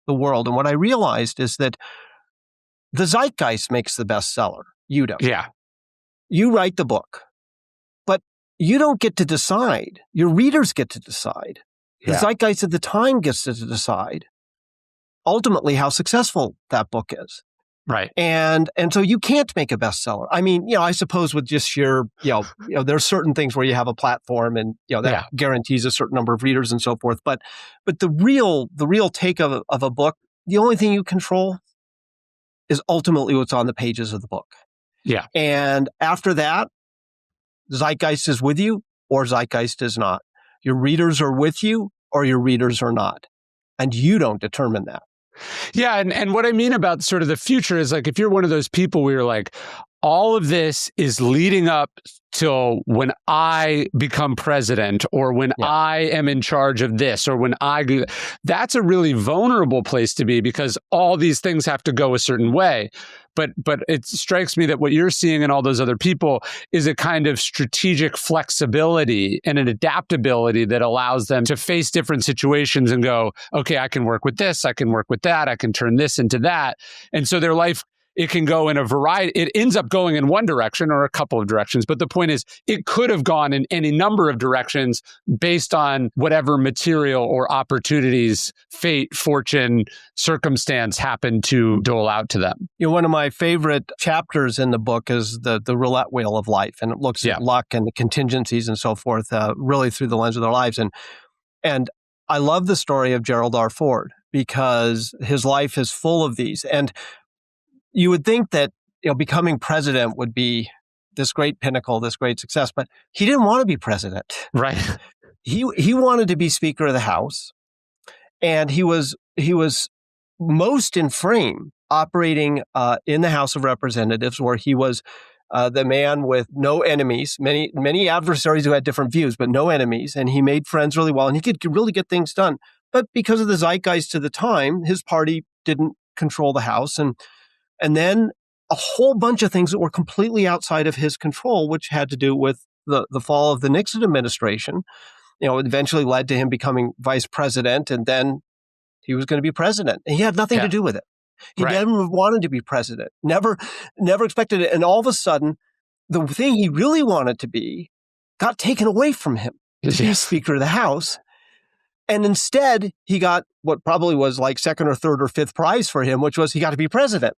the world. And what I realized is that the zeitgeist makes the bestseller. You don't. Yeah. You write the book, but you don't get to decide. Your readers get to decide. The zeitgeist at the time gets to decide ultimately how successful that book is. Right. And so you can't make a bestseller. I mean, I suppose with just your, there's certain things where you have a platform and, that guarantees a certain number of readers and so forth. But the real take of a book, the only thing you control is ultimately what's on the pages of the book. Yeah. And after that, zeitgeist is with you or zeitgeist is not. Your readers are with you or your readers are not. And you don't determine that. Yeah. And what I mean about sort of the future is like, if you're one of those people where you're like, all of this is leading up till when I become president or when I am in charge of this or when I do, that's a really vulnerable place to be because all these things have to go a certain way. But it strikes me that what you're seeing in all those other people is a kind of strategic flexibility and an adaptability that allows them to face different situations and go, okay, I can work with this, I can work with that, I can turn this into that. And so their life, it can go in a variety. It ends up going in one direction or a couple of directions. But the point is, it could have gone in any number of directions based on whatever material or opportunities, fate, fortune, circumstance happened to dole out to them. One of my favorite chapters in the book is the roulette wheel of life. And it looks at luck and the contingencies and so forth, really through the lens of their lives. And I love the story of Gerald R. Ford because his life is full of these. And you would think that becoming president would be this great pinnacle, this great success, but he didn't want to be president. Right. he wanted to be Speaker of the House, and he was most in frame operating in the House of Representatives, where he was the man with no enemies, many adversaries who had different views, but no enemies, and he made friends really well, and he could really get things done. But because of the zeitgeist of the time, his party didn't control the House, and then a whole bunch of things that were completely outside of his control, which had to do with the fall of the Nixon administration, eventually led to him becoming vice president, and then he was going to be president. And he had nothing to do with it. He never wanted to be president, never expected it. And all of a sudden, the thing he really wanted to be got taken away from him to be Speaker of the House. And instead, he got what probably was like second or third or fifth prize for him, which was he got to be president.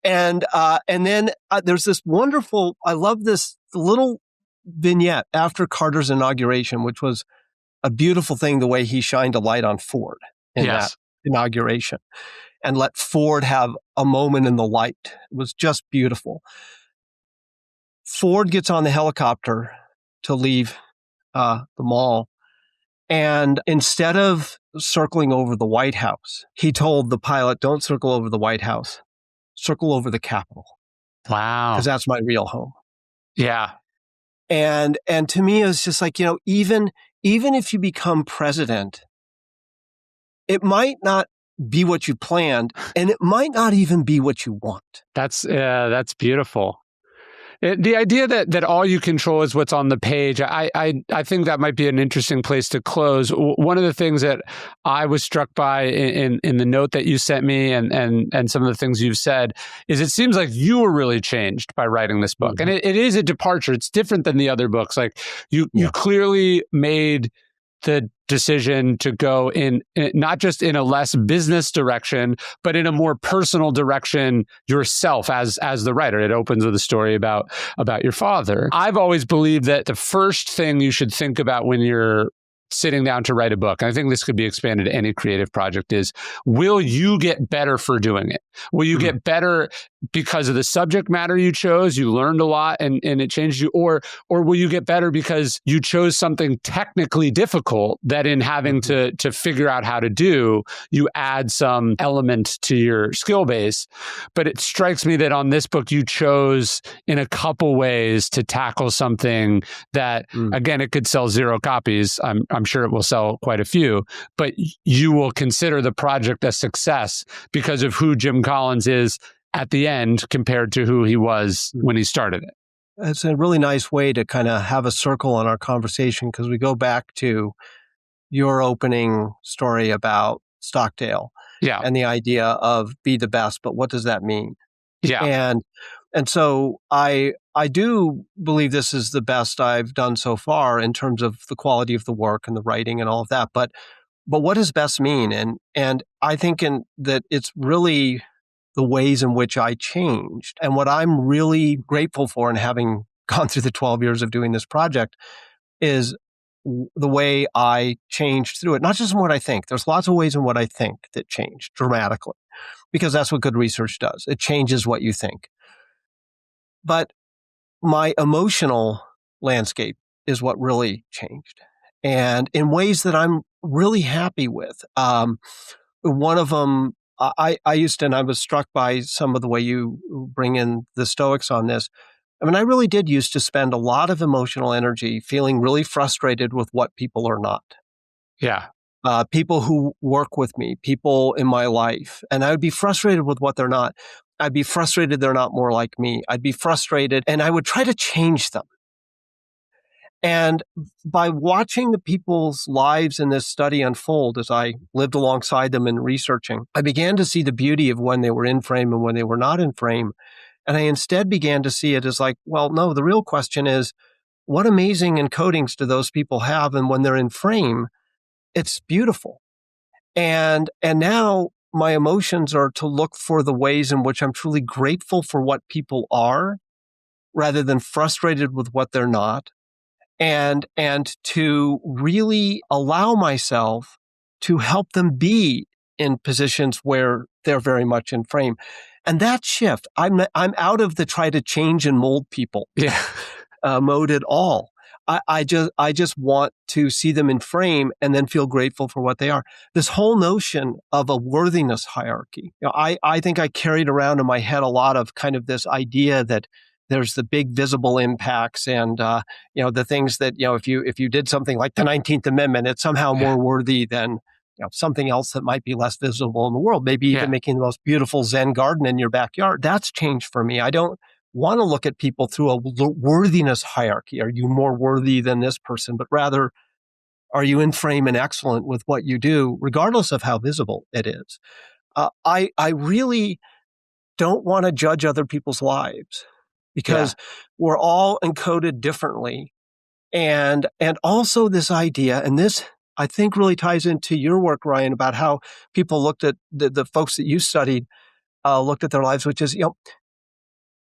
And then there's this wonderful, I love this little vignette after Carter's inauguration, which was a beautiful thing, the way he shined a light on Ford in that inauguration and let Ford have a moment in the light. It was just beautiful. Ford gets on the helicopter to leave the mall. And instead of circling over the White House, he told the pilot, don't circle over the White House, circle over the Capitol. Wow. Because that's my real home. Yeah. And to me, it's just like, even if you become president, it might not be what you planned, and it might not even be what you want. That's beautiful. The idea that all you control is what's on the page, I think that might be an interesting place to close. One of the things that I was struck by in the note that you sent me and some of the things you've said is it seems like you were really changed by writing this book. Mm-hmm. And it is a departure. It's different than the other books. Like you clearly made the decision to go in not just in a less business direction, but in a more personal direction yourself as the writer. It opens with a story about your father. I've always believed that the first thing you should think about when you're sitting down to write a book, and I think this could be expanded to any creative project, is will you get better for doing it? Will you get better because of the subject matter you chose? You learned a lot and it changed you, or will you get better because you chose something technically difficult that in having to figure out how to do, you add some element to your skill base? But it strikes me that on this book, you chose in a couple ways to tackle something that, again, it could sell 0 copies. I'm sure it will sell quite a few, but you will consider the project a success because of who Jim Collins is at the end compared to who he was when he started it. It's a really nice way to kind of have a circle in our conversation, because we go back to your opening story about Stockdale and the idea of be the best, but what does that mean? Yeah. And so I do believe this is the best I've done so far in terms of the quality of the work and the writing and all of that. But what does best mean? And I think that it's really the ways in which I changed. And what I'm really grateful for in having gone through the 12 years of doing this project is the way I changed through it. Not just in what I think. There's lots of ways in what I think that changed dramatically, because that's what good research does. It changes what you think. But my emotional landscape is what really changed, and in ways that I'm really happy with. One of them, I used to, and I was struck by some of the way you bring in the Stoics on this. I mean, I really did used to spend a lot of emotional energy feeling really frustrated with what people are not. Yeah. People who work with me, people in my life, and I would be frustrated with what they're not. I'd be frustrated they're not more like me. I'd be frustrated, and I would try to change them. And by watching the people's lives in this study unfold as I lived alongside them and researching, I began to see the beauty of when they were in frame and when they were not in frame. And I instead began to see it as like, well, no, the real question is, what amazing encodings do those people have? And when they're in frame, it's beautiful. And now my emotions are to look for the ways in which I'm truly grateful for what people are, rather than frustrated with what they're not, and to really allow myself to help them be in positions where they're very much in frame. And that shift, I'm out of the try to change and mold people mode at all. I just want to see them in frame and then feel grateful for what they are. This whole notion of a worthiness hierarchy, I think I carried around in my head a lot of kind of this idea that there's the big visible impacts and the things that if you did something like the 19th Amendment, it's somehow more worthy than something else that might be less visible in the world. Maybe even making the most beautiful Zen garden in your backyard. That's changed for me. I don't want to look at people through a worthiness hierarchy. Are you more worthy than this person? But rather, are you in frame and excellent with what you do, regardless of how visible it is? I really don't want to judge other people's lives because we're all encoded differently. And also this idea, and this I think really ties into your work, Ryan, about how people looked at the folks that you studied, looked at their lives, which is,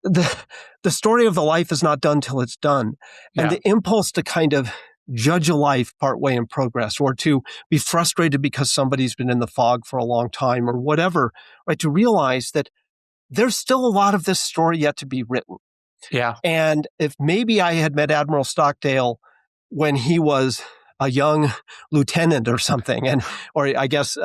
the story of the life is not done till it's done. And the impulse to kind of judge a life partway in progress, or to be frustrated because somebody's been in the fog for a long time or whatever, right? To realize that there's still a lot of this story yet to be written. Yeah. And if maybe I had met Admiral Stockdale when he was a young lieutenant or something, or I guess,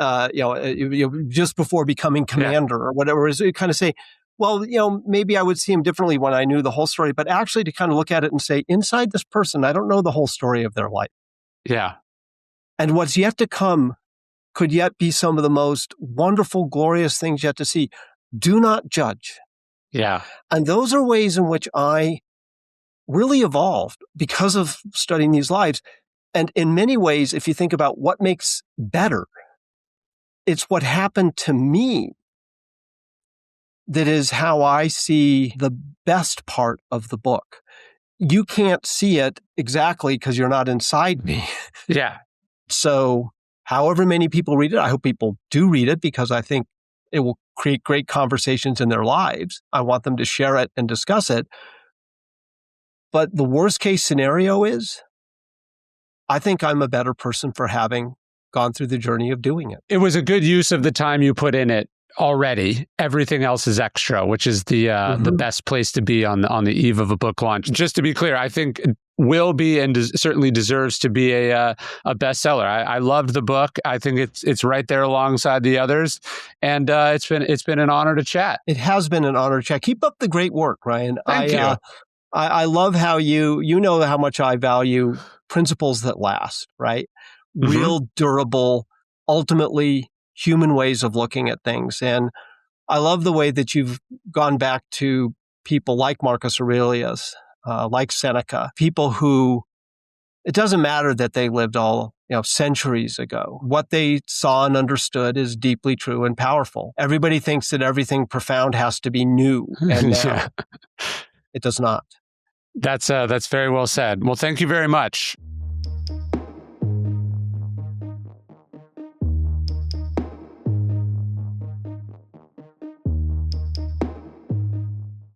just before becoming commander or whatever, is kind of say, well, maybe I would see him differently when I knew the whole story, but actually to kind of look at it and say, inside this person, I don't know the whole story of their life. Yeah. And what's yet to come could yet be some of the most wonderful, glorious things yet to see. Do not judge. Yeah. And those are ways in which I really evolved because of studying these lives. And in many ways, if you think about what makes better, it's what happened to me that is how I see the best part of the book. You can't see it exactly because you're not inside me. Yeah. So however many people read it, I hope people do read it because I think it will create great conversations in their lives. I want them to share it and discuss it. But the worst case scenario is, I think I'm a better person for having gone through the journey of doing it. It was a good use of the time you put in it already. Everything else is extra, which is the best place to be on the eve of a book launch. Just to be clear, I think it will be and certainly deserves to be a bestseller. I loved the book. I think it's right there alongside the others, and it's been an honor to chat. It has been an honor to chat. Keep up the great work, Ryan. Thank you. I love how you know how much I value principles that last, right? Real, durable, ultimately human ways of looking at things. And I love the way that you've gone back to people like Marcus Aurelius, like Seneca, people who, it doesn't matter that they lived all centuries ago. What they saw and understood is deeply true and powerful. Everybody thinks that everything profound has to be new, and now it does not. That's very well said. Well, thank you very much.